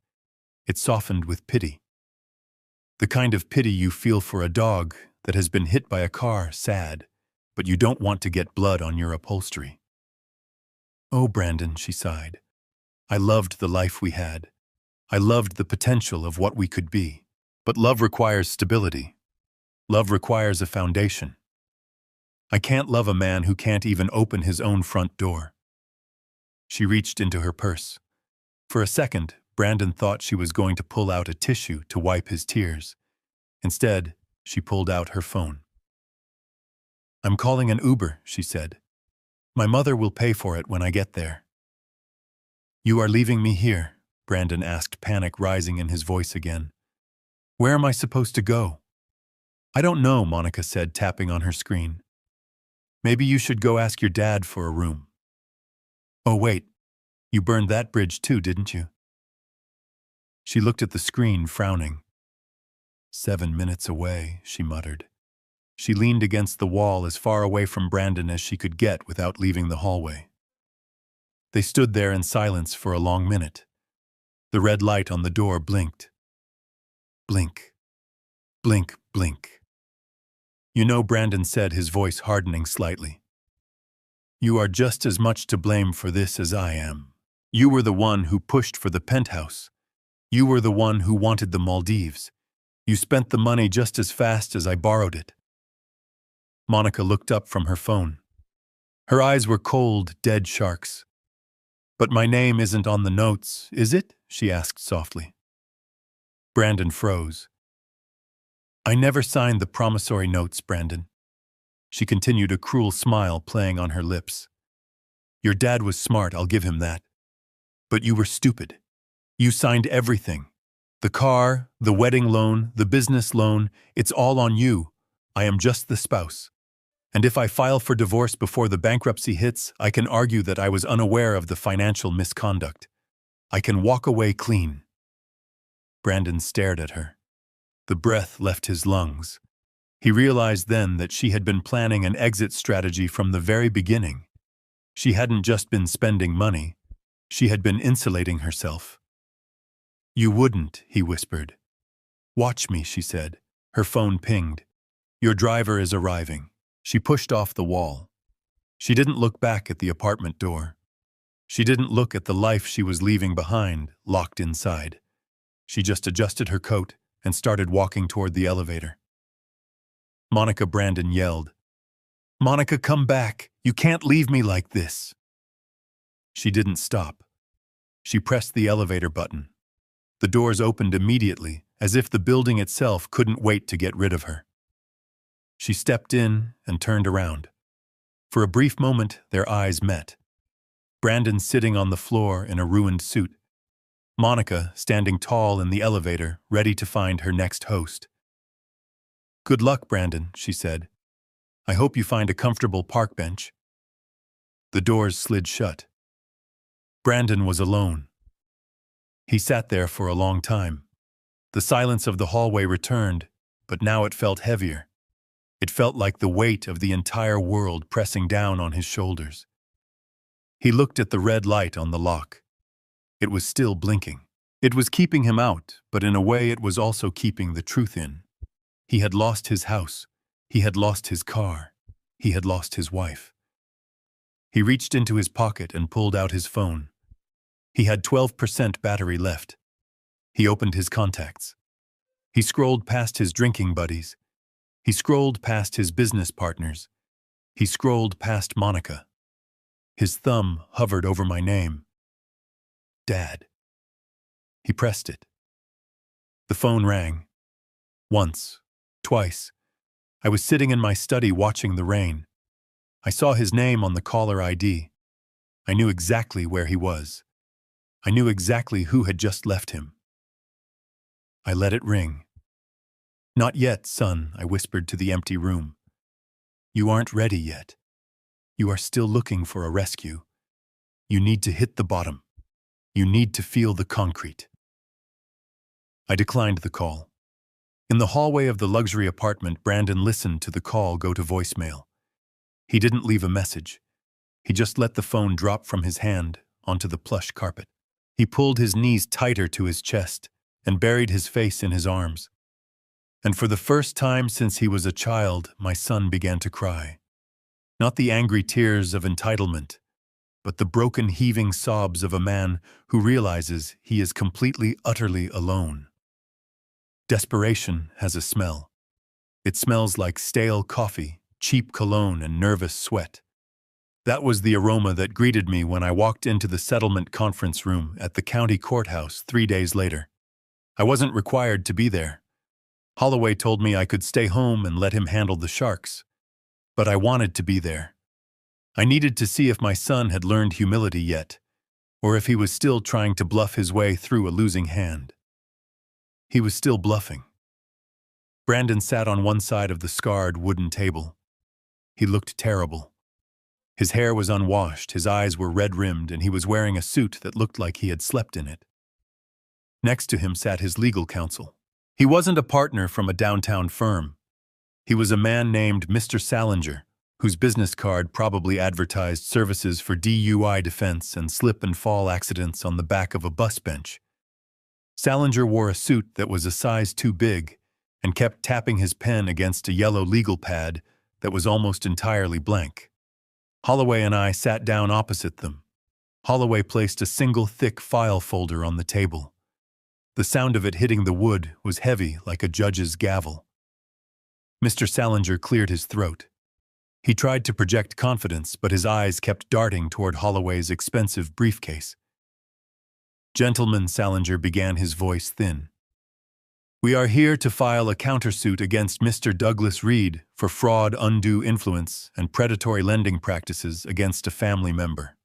It softened with pity. The kind of pity you feel for a dog that has been hit by a car, sad, but you don't want to get blood on your upholstery. Oh, Brandon, she sighed. I loved the life we had. I loved the potential of what we could be. But love requires stability. Love requires a foundation. I can't love a man who can't even open his own front door. She reached into her purse. For a second, Brandon thought she was going to pull out a tissue to wipe his tears. Instead, she pulled out her phone. I'm calling an Uber, she said. My mother will pay for it when I get there. You are leaving me here? Brandon asked, panic rising in his voice again. Where am I supposed to go? I don't know, Monica said, tapping on her screen. Maybe you should go ask your dad for a room. Oh, wait. You burned that bridge too, didn't you? She looked at the screen, frowning. 7 minutes away, she muttered. She leaned against the wall as far away from Brandon as she could get without leaving the hallway. They stood there in silence for a long minute. The red light on the door blinked. Blink. Blink, blink. You know, Brandon said, his voice hardening slightly. You are just as much to blame for this as I am. You were the one who pushed for the penthouse. You were the one who wanted the Maldives. You spent the money just as fast as I borrowed it." Monica looked up from her phone. Her eyes were cold, dead sharks. "But my name isn't on the notes, is it?" she asked softly. Brandon froze. "I never signed the promissory notes, Brandon." She continued, a cruel smile playing on her lips. "Your dad was smart, I'll give him that. But you were stupid. You signed everything. The car, the wedding loan, the business loan, it's all on you. I am just the spouse. And if I file for divorce before the bankruptcy hits, I can argue that I was unaware of the financial misconduct. I can walk away clean." Brandon stared at her. The breath left his lungs. He realized then that she had been planning an exit strategy from the very beginning. She hadn't just been spending money. She had been insulating herself. "You wouldn't," he whispered. "Watch me," she said. Her phone pinged. "Your driver is arriving." She pushed off the wall. She didn't look back at the apartment door. She didn't look at the life she was leaving behind, locked inside. She just adjusted her coat and started walking toward the elevator. Monica, Brandon yelled. "Monica, come back! You can't leave me like this!" She didn't stop. She pressed the elevator button. The doors opened immediately, as if the building itself couldn't wait to get rid of her. She stepped in and turned around. For a brief moment, their eyes met. Brandon sitting on the floor in a ruined suit. Monica standing tall in the elevator, ready to find her next host. "Good luck, Brandon," she said. "I hope you find a comfortable park bench." The doors slid shut. Brandon was alone. He sat there for a long time. The silence of the hallway returned, but now it felt heavier. It felt like the weight of the entire world pressing down on his shoulders. He looked at the red light on the lock. It was still blinking. It was keeping him out, but in a way it was also keeping the truth in. He had lost his house. He had lost his car. He had lost his wife. He reached into his pocket and pulled out his phone. He had 12% battery left. He opened his contacts. He scrolled past his drinking buddies. He scrolled past his business partners. He scrolled past Monica. His thumb hovered over my name. Dad. He pressed it. The phone rang. Once, twice. I was sitting in my study watching the rain. I saw his name on the caller ID. I knew exactly where he was. I knew exactly who had just left him. I let it ring. "Not yet, son," I whispered to the empty room. "You aren't ready yet. You are still looking for a rescue. You need to hit the bottom. You need to feel the concrete." I declined the call. In the hallway of the luxury apartment, Brandon listened to the call go to voicemail. He didn't leave a message. He just let the phone drop from his hand onto the plush carpet. He pulled his knees tighter to his chest and buried his face in his arms. And for the first time since he was a child, my son began to cry. Not the angry tears of entitlement, but the broken, heaving sobs of a man who realizes he is completely, utterly alone. Desperation has a smell. It smells like stale coffee, cheap cologne, and nervous sweat. That was the aroma that greeted me when I walked into the settlement conference room at the county courthouse 3 days later. I wasn't required to be there. Holloway told me I could stay home and let him handle the sharks. But I wanted to be there. I needed to see if my son had learned humility yet, or if he was still trying to bluff his way through a losing hand. He was still bluffing. Brandon sat on one side of the scarred wooden table. He looked terrible. His hair was unwashed, his eyes were red-rimmed, and he was wearing a suit that looked like he had slept in it. Next to him sat his legal counsel. He wasn't a partner from a downtown firm. He was a man named Mr. Salinger, whose business card probably advertised services for DUI defense and slip-and-fall accidents on the back of a bus bench. Salinger wore a suit that was a size too big and kept tapping his pen against a yellow legal pad that was almost entirely blank. Holloway and I sat down opposite them. Holloway placed a single thick file folder on the table. The sound of it hitting the wood was heavy like a judge's gavel. Mr. Salinger cleared his throat. He tried to project confidence, but his eyes kept darting toward Holloway's expensive briefcase. "Gentleman," Salinger began, his voice thin. "We are here to file a countersuit against Mr. Douglas Reed for fraud, undue influence, and predatory lending practices against a family member.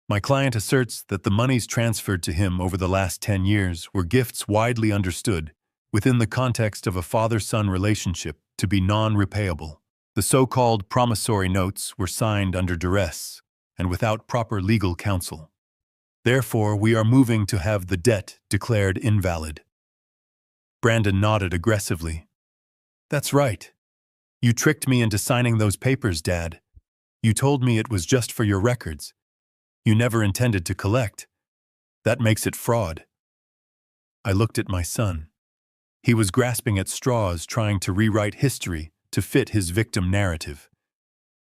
My client asserts that the monies transferred to him over the last 10 years were gifts widely understood, within the context of a father-son relationship, to be non-repayable. The so-called promissory notes were signed under duress and without proper legal counsel. Therefore, we are moving to have the debt declared invalid." Brandon nodded aggressively. "That's right. You tricked me into signing those papers, Dad. You told me it was just for your records. You never intended to collect. That makes it fraud." I looked at my son. He was grasping at straws, trying to rewrite history to fit his victim narrative.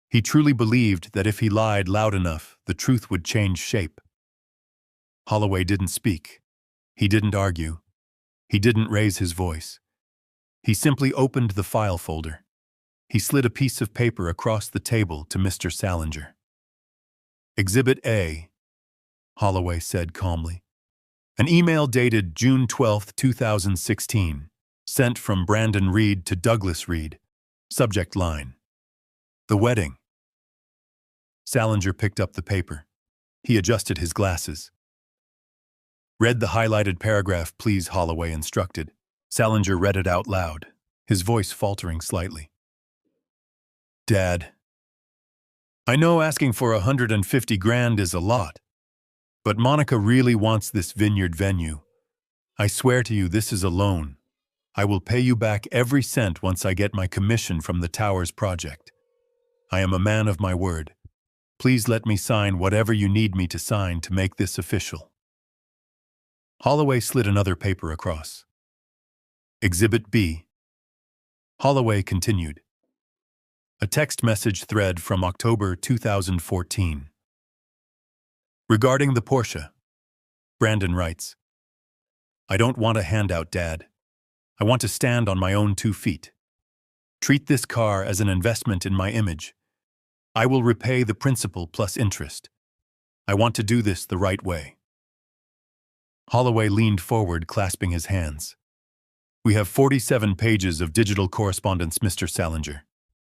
He truly believed that if he lied loud enough, the truth would change shape. Holloway didn't speak. He didn't argue. He didn't raise his voice. He simply opened the file folder. He slid a piece of paper across the table to Mr. Salinger. "Exhibit A," Holloway said calmly. "An email dated June 12, 2016, sent from Brandon Reed to Douglas Reed. Subject line: The wedding." Salinger picked up the paper. He adjusted his glasses. "Read the highlighted paragraph, please," Holloway instructed. Salinger read it out loud, his voice faltering slightly. "Dad, I know asking for 150 grand is a lot, but Monica really wants this vineyard venue. I swear to you this is a loan. I will pay you back every cent once I get my commission from the Towers project. I am a man of my word. Please let me sign whatever you need me to sign to make this official." Holloway slid another paper across. "Exhibit B." Holloway continued. A text message thread from October 2014. "Regarding the Porsche," Brandon writes, "I don't want a handout, Dad. I want to stand on my own 2 feet. Treat this car as an investment in my image. I will repay the principal plus interest. I want to do this the right way." Holloway leaned forward, clasping his hands. "We have 47 pages of digital correspondence, Mr. Salinger.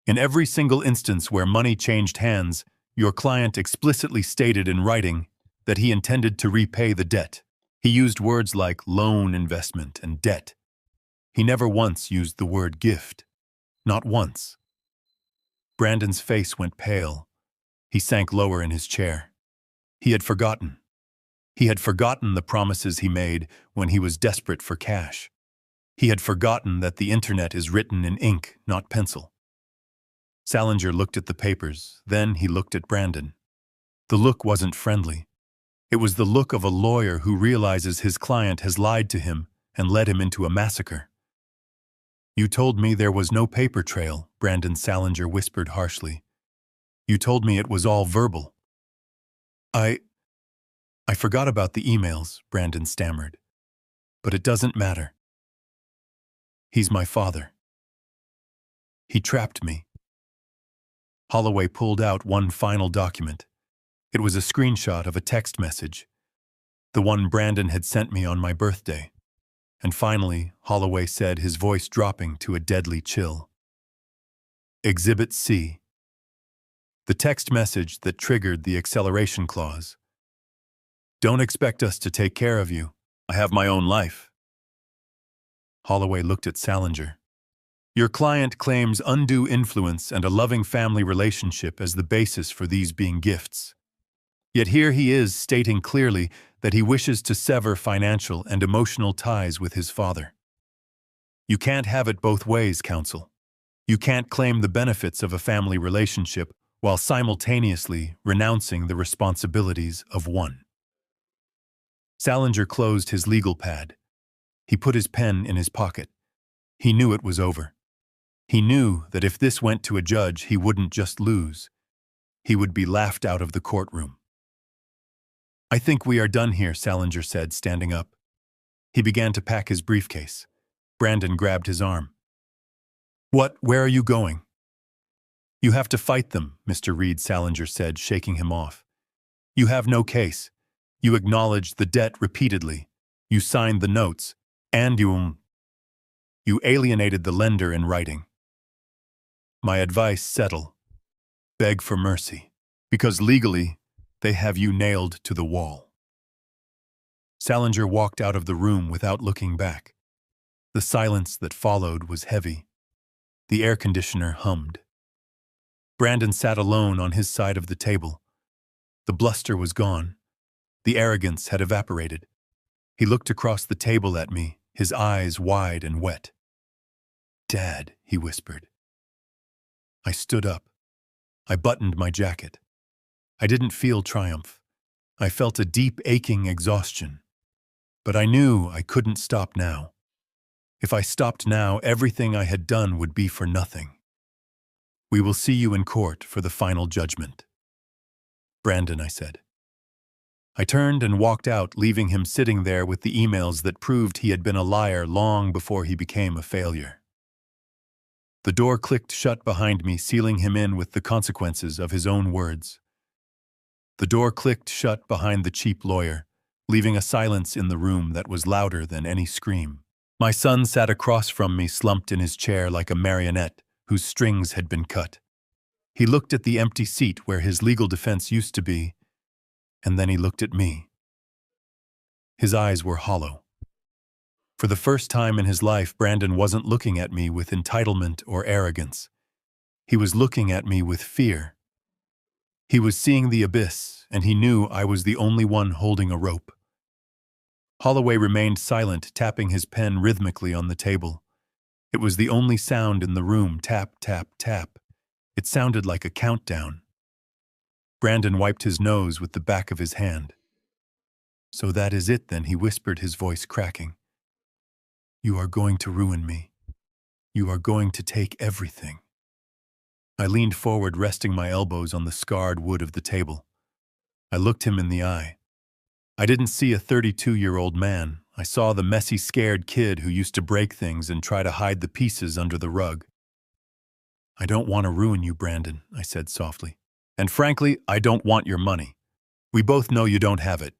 In every single instance where money changed hands, your client explicitly stated in writing that he intended to repay the debt. He used words like loan, investment, and debt. He never once used the word gift. Not once." Brandon's face went pale. He sank lower in his chair. He had forgotten. He had forgotten the promises he made when he was desperate for cash. He had forgotten that the internet is written in ink, not pencil. Salinger looked at the papers, then he looked at Brandon. The look wasn't friendly. It was the look of a lawyer who realizes his client has lied to him and led him into a massacre. "You told me there was no paper trail," Brandon Salinger whispered harshly. "You told me it was all verbal." I forgot about the emails," Brandon stammered. "But it doesn't matter. He's my father. He trapped me." Holloway pulled out one final document. It was a screenshot of a text message, the one Brandon had sent me on my birthday. And finally, Holloway said, his voice dropping to a deadly chill. "Exhibit C." The text message that triggered the acceleration clause. "Don't expect us to take care of you. I have my own life." Holloway looked at Salinger. "Your client claims undue influence and a loving family relationship as the basis for these being gifts. Yet here he is stating clearly that he wishes to sever financial and emotional ties with his father. You can't have it both ways, counsel. You can't claim the benefits of a family relationship while simultaneously renouncing the responsibilities of one." Salinger closed his legal pad. He put his pen in his pocket. He knew it was over. He knew that if this went to a judge, he wouldn't just lose. He would be laughed out of the courtroom. I think we are done here, Salinger said, standing up. He began to pack his briefcase. Brandon grabbed his arm. What? Where are you going? You have to fight them, Mr. Reed, Salinger said, shaking him off. You have no case. You acknowledged the debt repeatedly. You signed the notes. And you alienated the lender in writing. My advice, settle. Beg for mercy. Because legally, they have you nailed to the wall. Salinger walked out of the room without looking back. The silence that followed was heavy. The air conditioner hummed. Brandon sat alone on his side of the table. The bluster was gone. The arrogance had evaporated. He looked across the table at me, his eyes wide and wet. Dad, he whispered. I stood up. I buttoned my jacket. I didn't feel triumph. I felt a deep, aching exhaustion. But I knew I couldn't stop now. If I stopped now, everything I had done would be for nothing. We will see you in court for the final judgment. Brandon, I said. I turned and walked out, leaving him sitting there with the emails that proved he had been a liar long before he became a failure. The door clicked shut behind me, sealing him in with the consequences of his own words. The door clicked shut behind the cheap lawyer, leaving a silence in the room that was louder than any scream. My son sat across from me, slumped in his chair like a marionette whose strings had been cut. He looked at the empty seat where his legal defense used to be, and then he looked at me. His eyes were hollow. For the first time in his life, Brandon wasn't looking at me with entitlement or arrogance. He was looking at me with fear. He was seeing the abyss, and he knew I was the only one holding a rope. Holloway remained silent, tapping his pen rhythmically on the table. It was the only sound in the room, tap, tap, tap. It sounded like a countdown. Brandon wiped his nose with the back of his hand. So that is it then, he whispered, his voice cracking. You are going to ruin me. You are going to take everything. I leaned forward, resting my elbows on the scarred wood of the table. I looked him in the eye. I didn't see a 32-year-old man. I saw the messy, scared kid who used to break things and try to hide the pieces under the rug. I don't want to ruin you, Brandon, I said softly. And frankly, I don't want your money. We both know you don't have it.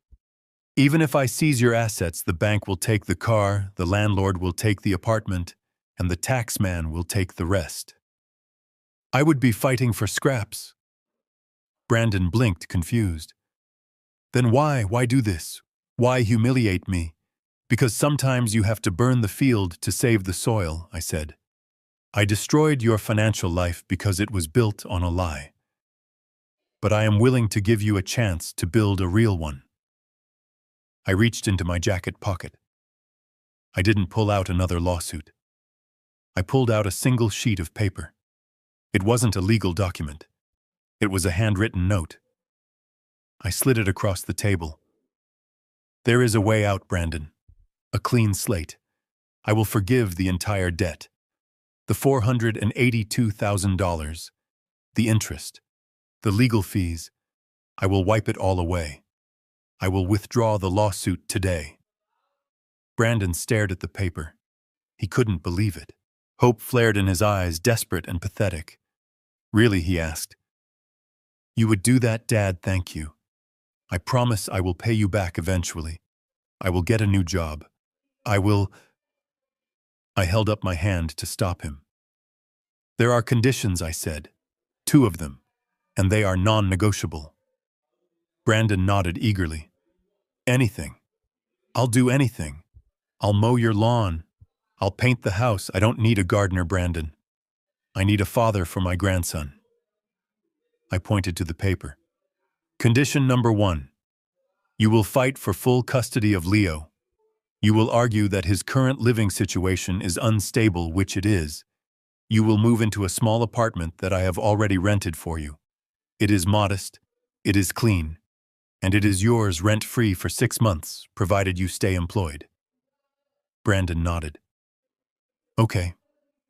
Even if I seize your assets, the bank will take the car, the landlord will take the apartment, and the taxman will take the rest. I would be fighting for scraps. Brandon blinked, confused. Then why do this? Why humiliate me? Because sometimes you have to burn the field to save the soil, I said. I destroyed your financial life because it was built on a lie. But I am willing to give you a chance to build a real one. I reached into my jacket pocket. I didn't pull out another lawsuit. I pulled out a single sheet of paper. It wasn't a legal document. It was a handwritten note. I slid it across the table. There is a way out, Brandon. A clean slate. I will forgive the entire debt. The $482,000. The interest. The legal fees. I will wipe it all away. I will withdraw the lawsuit today. Brandon stared at the paper. He couldn't believe it. Hope flared in his eyes, desperate and pathetic. Really, he asked. You would do that, Dad, thank you. I promise I will pay you back eventually. I will get a new job. I held up my hand to stop him. There are conditions, I said. 2 of them, and they are non-negotiable. Brandon nodded eagerly. Anything. I'll do anything. I'll mow your lawn. I'll paint the house. I don't need a gardener, Brandon. I need a father for my grandson. I pointed to the paper. Condition number 1. You will fight for full custody of Leo. You will argue that his current living situation is unstable, which it is. You will move into a small apartment that I have already rented for you. It is modest, it is clean, and it is yours rent-free for 6 months, provided you stay employed. Brandon nodded. Okay,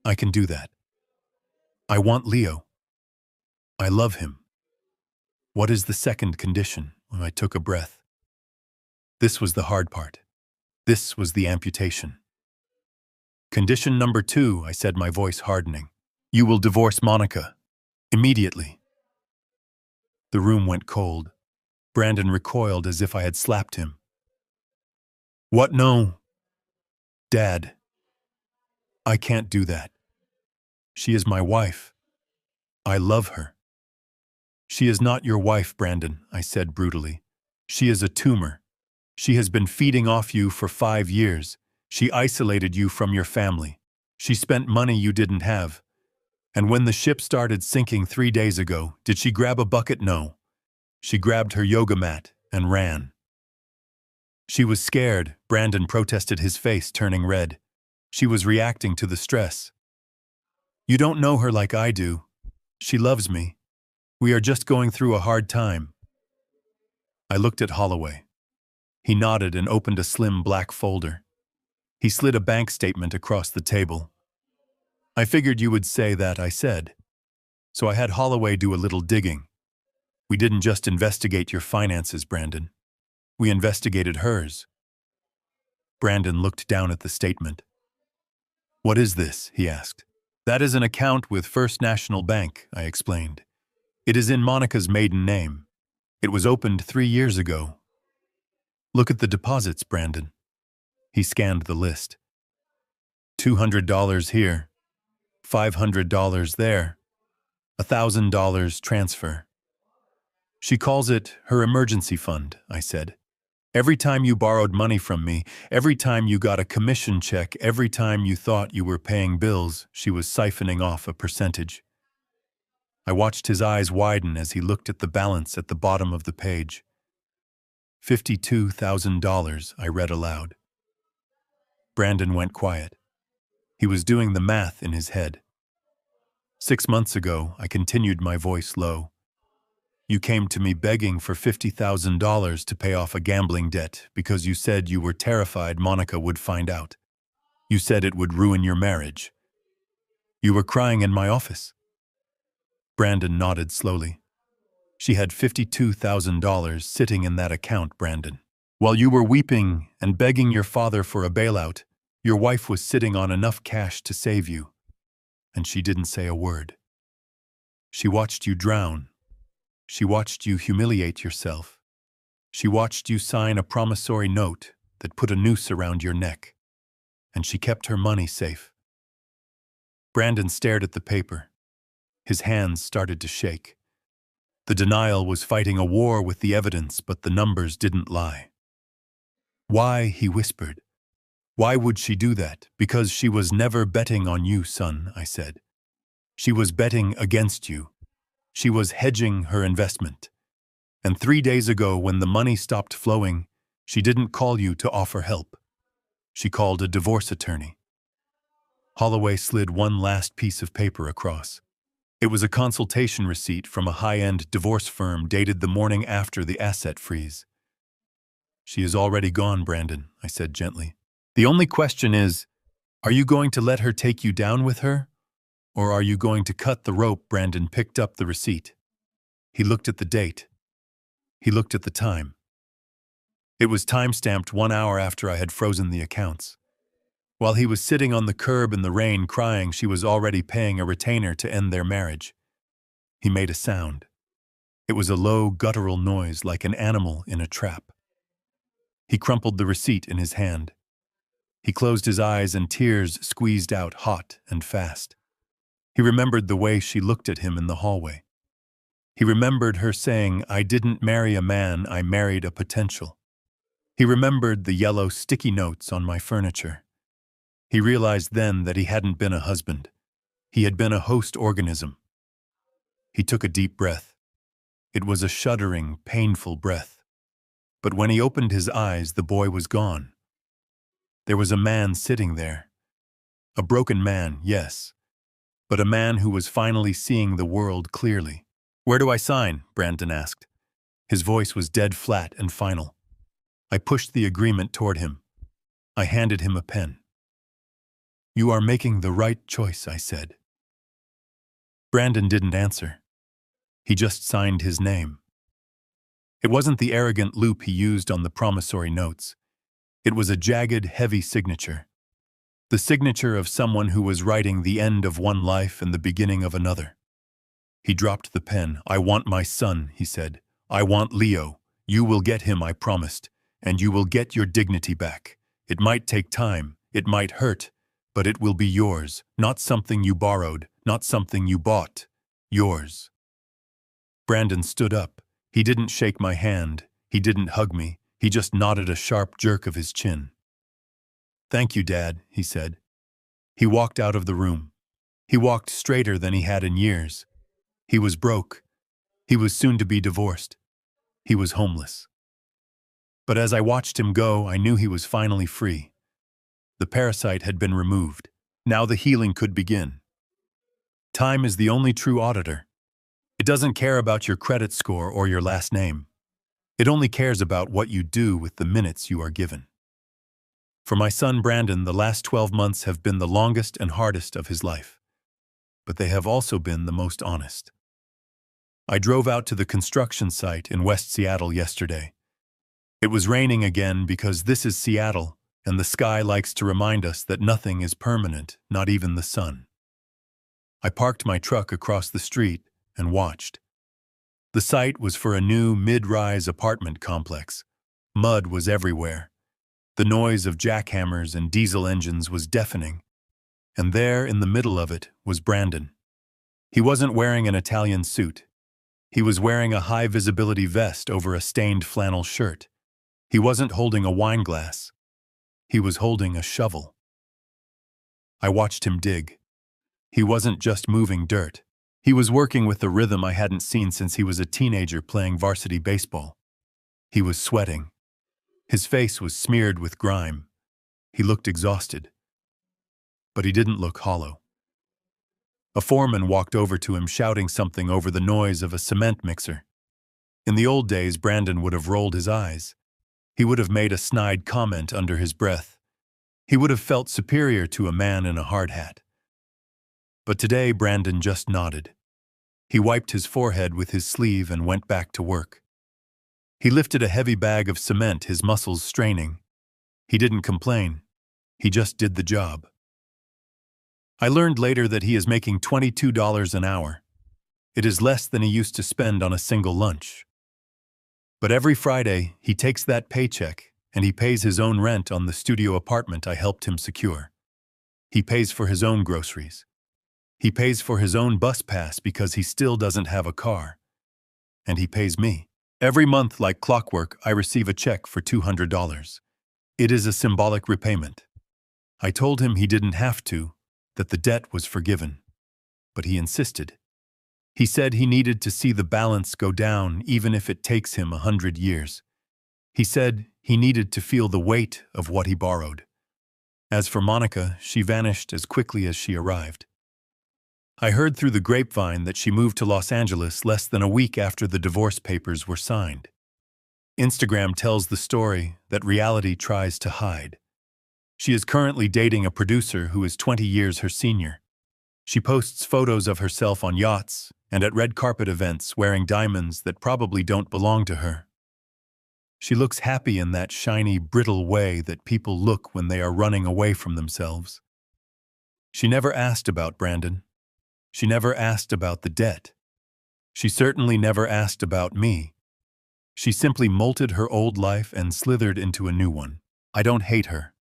I can do that. I want Leo. I love him. What is the second condition? I took a breath. This was the hard part. This was the amputation. Condition number 2, I said, my voice hardening. You will divorce Monica. Immediately. The room went cold. Brandon recoiled as if I had slapped him. What? No. Dad. I can't do that. She is my wife. I love her. She is not your wife, Brandon, I said brutally. She is a tumor. She has been feeding off you for 5 years. She isolated you from your family. She spent money you didn't have. And when the ship started sinking 3 days ago, did she grab a bucket? No. She grabbed her yoga mat and ran. She was scared, Brandon protested, his face turning red. She was reacting to the stress. You don't know her like I do. She loves me. We are just going through a hard time. I looked at Holloway. He nodded and opened a slim black folder. He slid a bank statement across the table. I figured you would say that, I said. So I had Holloway do a little digging. We didn't just investigate your finances, Brandon. We investigated hers. Brandon looked down at the statement. What is this? He asked. That is an account with First National Bank, I explained. It is in Monica's maiden name. It was opened 3 years ago. Look at the deposits, Brandon. He scanned the list. $200 here, $500 there, $1,000 transfer. She calls it her emergency fund, I said. Every time you borrowed money from me, every time you got a commission check, every time you thought you were paying bills, she was siphoning off a percentage. I watched his eyes widen as he looked at the balance at the bottom of the page. $52,000, I read aloud. Brandon went quiet. He was doing the math in his head. 6 months ago, I continued, my voice low. You came to me begging for $50,000 to pay off a gambling debt because you said you were terrified Monica would find out. You said it would ruin your marriage. You were crying in my office. Brandon nodded slowly. She had $52,000 sitting in that account, Brandon. While you were weeping and begging your father for a bailout, your wife was sitting on enough cash to save you. And she didn't say a word. She watched you drown. She watched you humiliate yourself. She watched you sign a promissory note that put a noose around your neck. And she kept her money safe. Brandon stared at the paper. His hands started to shake. The denial was fighting a war with the evidence, but the numbers didn't lie. Why, he whispered. Why would she do that? Because she was never betting on you, son, I said. She was betting against you. She was hedging her investment. And 3 days ago, when the money stopped flowing, she didn't call you to offer help. She called a divorce attorney. Holloway slid one last piece of paper across. It was a consultation receipt from a high-end divorce firm dated the morning after the asset freeze. She is already gone, Brandon, I said gently. The only question is, are you going to let her take you down with her? Or are you going to cut the rope? Brandon picked up the receipt. He looked at the date. He looked at the time. It was time-stamped 1 hour after I had frozen the accounts. While he was sitting on the curb in the rain crying, she was already paying a retainer to end their marriage. He made a sound. It was a low, guttural noise like an animal in a trap. He crumpled the receipt in his hand. He closed his eyes and tears squeezed out hot and fast. He remembered the way she looked at him in the hallway. He remembered her saying, I didn't marry a man, I married a potential. He remembered the yellow sticky notes on my furniture. He realized then that he hadn't been a husband. He had been a host organism. He took a deep breath. It was a shuddering, painful breath. But when he opened his eyes, the boy was gone. There was a man sitting there. A broken man, yes, but a man who was finally seeing the world clearly. Where do I sign? Brandon asked. His voice was dead flat and final. I pushed the agreement toward him. I handed him a pen. You are making the right choice, I said. Brandon didn't answer. He just signed his name. It wasn't the arrogant loop he used on the promissory notes. It was a jagged, heavy signature. The signature of someone who was writing the end of one life and the beginning of another. He dropped the pen. "I want my son," he said. "I want Leo. You will get him, I promised, and you will get your dignity back. It might take time, it might hurt, but it will be yours, not something you borrowed, not something you bought. Yours." Brandon stood up. He didn't shake my hand. He didn't hug me. He just nodded a sharp jerk of his chin. "Thank you, Dad," he said. He walked out of the room. He walked straighter than he had in years. He was broke. He was soon to be divorced. He was homeless. But as I watched him go, I knew he was finally free. The parasite had been removed. Now the healing could begin. Time is the only true auditor. It doesn't care about your credit score or your last name. It only cares about what you do with the minutes you are given. For my son Brandon, the last 12 months have been the longest and hardest of his life. But they have also been the most honest. I drove out to the construction site in West Seattle yesterday. It was raining again because this is Seattle, and the sky likes to remind us that nothing is permanent, not even the sun. I parked my truck across the street and watched. The site was for a new mid-rise apartment complex. Mud was everywhere. The noise of jackhammers and diesel engines was deafening. And there, in the middle of it, was Brandon. He wasn't wearing an Italian suit. He was wearing a high-visibility vest over a stained flannel shirt. He wasn't holding a wine glass. He was holding a shovel. I watched him dig. He wasn't just moving dirt. He was working with a rhythm I hadn't seen since he was a teenager playing varsity baseball. He was sweating. His face was smeared with grime. He looked exhausted. But he didn't look hollow. A foreman walked over to him shouting something over the noise of a cement mixer. In the old days, Brandon would have rolled his eyes. He would have made a snide comment under his breath. He would have felt superior to a man in a hard hat. But today, Brandon just nodded. He wiped his forehead with his sleeve and went back to work. He lifted a heavy bag of cement, his muscles straining. He didn't complain. He just did the job. I learned later that he is making $22 an hour. It is less than he used to spend on a single lunch. But every Friday, he takes that paycheck and he pays his own rent on the studio apartment I helped him secure. He pays for his own groceries. He pays for his own bus pass because he still doesn't have a car. And he pays me. Every month, like clockwork, I receive a check for $200. It is a symbolic repayment. I told him he didn't have to, that the debt was forgiven. But he insisted. He said he needed to see the balance go down even if it takes him 100 years. He said he needed to feel the weight of what he borrowed. As for Monica, she vanished as quickly as she arrived. I heard through the grapevine that she moved to Los Angeles less than a week after the divorce papers were signed. Instagram tells the story that reality tries to hide. She is currently dating a producer who is 20 years her senior. She posts photos of herself on yachts and at red carpet events wearing diamonds that probably don't belong to her. She looks happy in that shiny, brittle way that people look when they are running away from themselves. She never asked about Brandon. She never asked about the debt. She certainly never asked about me. She simply molted her old life and slithered into a new one. I don't hate her.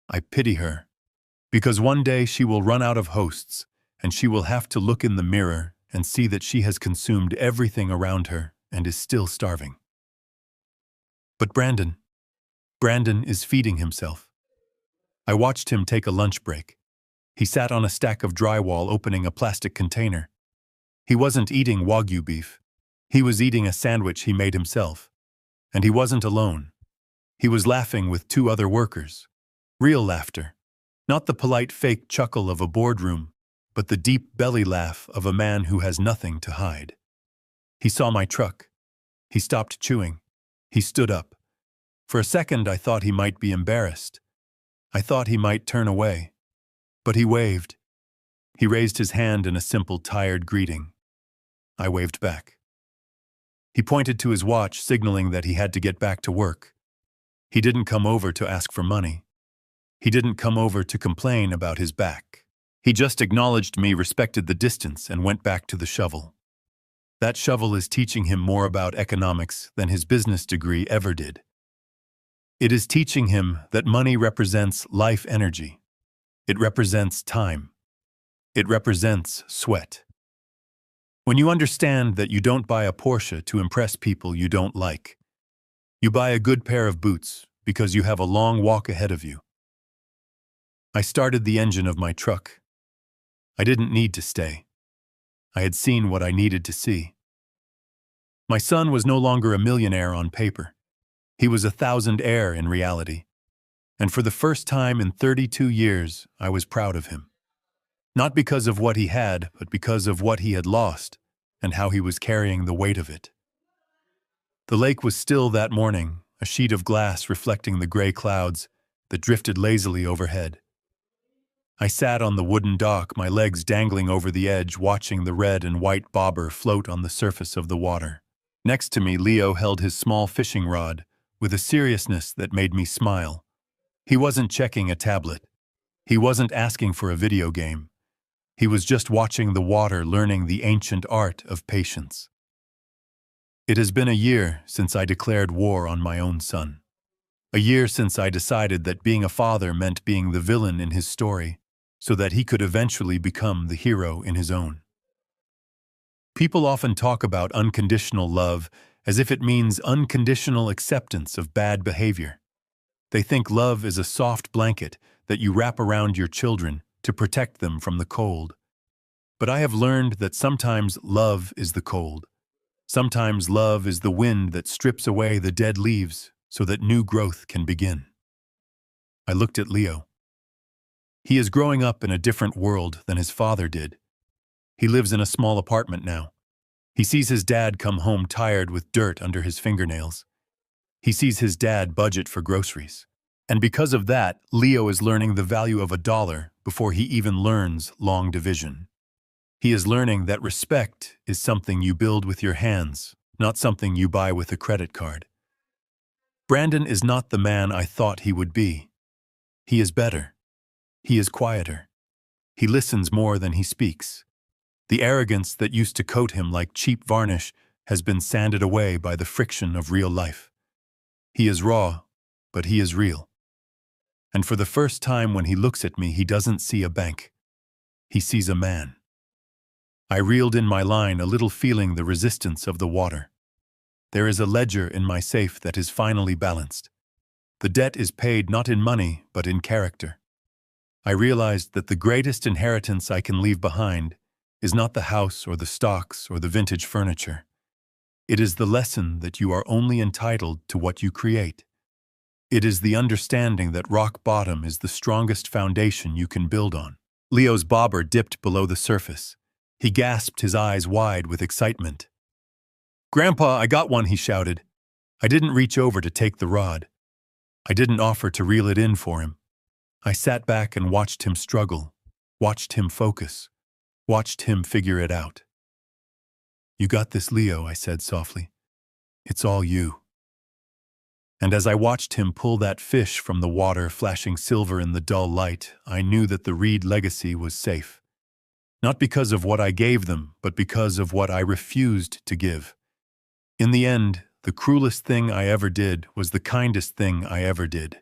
I pity her. Because one day she will run out of hosts, and she will have to look in the mirror and see that she has consumed everything around her and is still starving. But Brandon is feeding himself. I watched him take a lunch break. He sat on a stack of drywall opening a plastic container. He wasn't eating Wagyu beef. He was eating a sandwich he made himself. And he wasn't alone. He was laughing with 2 other workers. Real laughter. Not the polite fake chuckle of a boardroom, but the deep belly laugh of a man who has nothing to hide. He saw my truck. He stopped chewing. He stood up. For a second, I thought he might be embarrassed. I thought he might turn away. But he waved. He raised his hand in a simple, tired greeting. I waved back. He pointed to his watch, signaling that he had to get back to work. He didn't come over to ask for money. He didn't come over to complain about his back. He just acknowledged me, respected the distance, and went back to the shovel. That shovel is teaching him more about economics than his business degree ever did. It is teaching him that money represents life energy. It represents time. It represents sweat. When you understand that you don't buy a Porsche to impress people you don't like, you buy a good pair of boots because you have a long walk ahead of you. I started the engine of my truck. I didn't need to stay. I had seen what I needed to see. My son was no longer a millionaire on paper. He was a thousandaire in reality. And for the first time in 32 years, I was proud of him. Not because of what he had, but because of what he had lost and how he was carrying the weight of it. The lake was still that morning, a sheet of glass reflecting the gray clouds that drifted lazily overhead. I sat on the wooden dock, my legs dangling over the edge, watching the red and white bobber float on the surface of the water. Next to me, Leo held his small fishing rod with a seriousness that made me smile. He wasn't checking a tablet. He wasn't asking for a video game. He was just watching the water, learning the ancient art of patience. It has been a year since I declared war on my own son. A year since I decided that being a father meant being the villain in his story, so that he could eventually become the hero in his own. People often talk about unconditional love as if it means unconditional acceptance of bad behavior. They think love is a soft blanket that you wrap around your children to protect them from the cold. But I have learned that sometimes love is the cold. Sometimes love is the wind that strips away the dead leaves so that new growth can begin. I looked at Leo. He is growing up in a different world than his father did. He lives in a small apartment now. He sees his dad come home tired with dirt under his fingernails. He sees his dad budget for groceries. And because of that, Leo is learning the value of $1 before he even learns long division. He is learning that respect is something you build with your hands, not something you buy with a credit card. Brandon is not the man I thought he would be. He is better. He is quieter. He listens more than he speaks. The arrogance that used to coat him like cheap varnish has been sanded away by the friction of real life. He is raw, but he is real. And for the first time when he looks at me, he doesn't see a bank. He sees a man. I reeled in my line, a little feeling the resistance of the water. There is a ledger in my safe that is finally balanced. The debt is paid not in money, but in character. I realized that the greatest inheritance I can leave behind is not the house or the stocks or the vintage furniture. It is the lesson that you are only entitled to what you create. It is the understanding that rock bottom is the strongest foundation you can build on. Leo's bobber dipped below the surface. He gasped, his eyes wide with excitement. "Grandpa, I got one," he shouted. I didn't reach over to take the rod. I didn't offer to reel it in for him. I sat back and watched him struggle, watched him focus, watched him figure it out. "You got this, Leo," I said softly. "It's all you." And as I watched him pull that fish from the water, flashing silver in the dull light, I knew that the Reed legacy was safe. Not because of what I gave them, but because of what I refused to give. In the end, the cruelest thing I ever did was the kindest thing I ever did.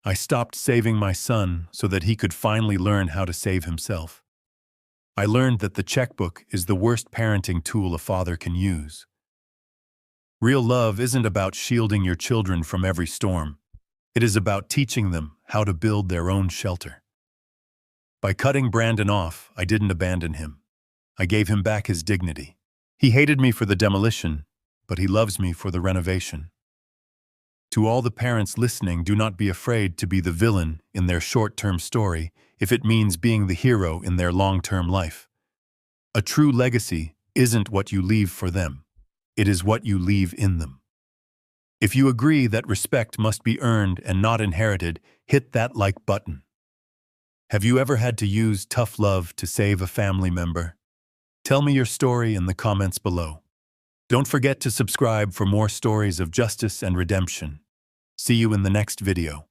I stopped saving my son so that he could finally learn how to save himself. I learned that the checkbook is the worst parenting tool a father can use. Real love isn't about shielding your children from every storm. It is about teaching them how to build their own shelter. By cutting Brandon off, I didn't abandon him. I gave him back his dignity. He hated me for the demolition, but he loves me for the renovation. To all the parents listening, do not be afraid to be the villain in their short-term story if it means being the hero in their long-term life. A true legacy isn't what you leave for them. It is what you leave in them. If you agree that respect must be earned and not inherited, hit that like button. Have you ever had to use tough love to save a family member? Tell me your story in the comments below. Don't forget to subscribe for more stories of justice and redemption. See you in the next video.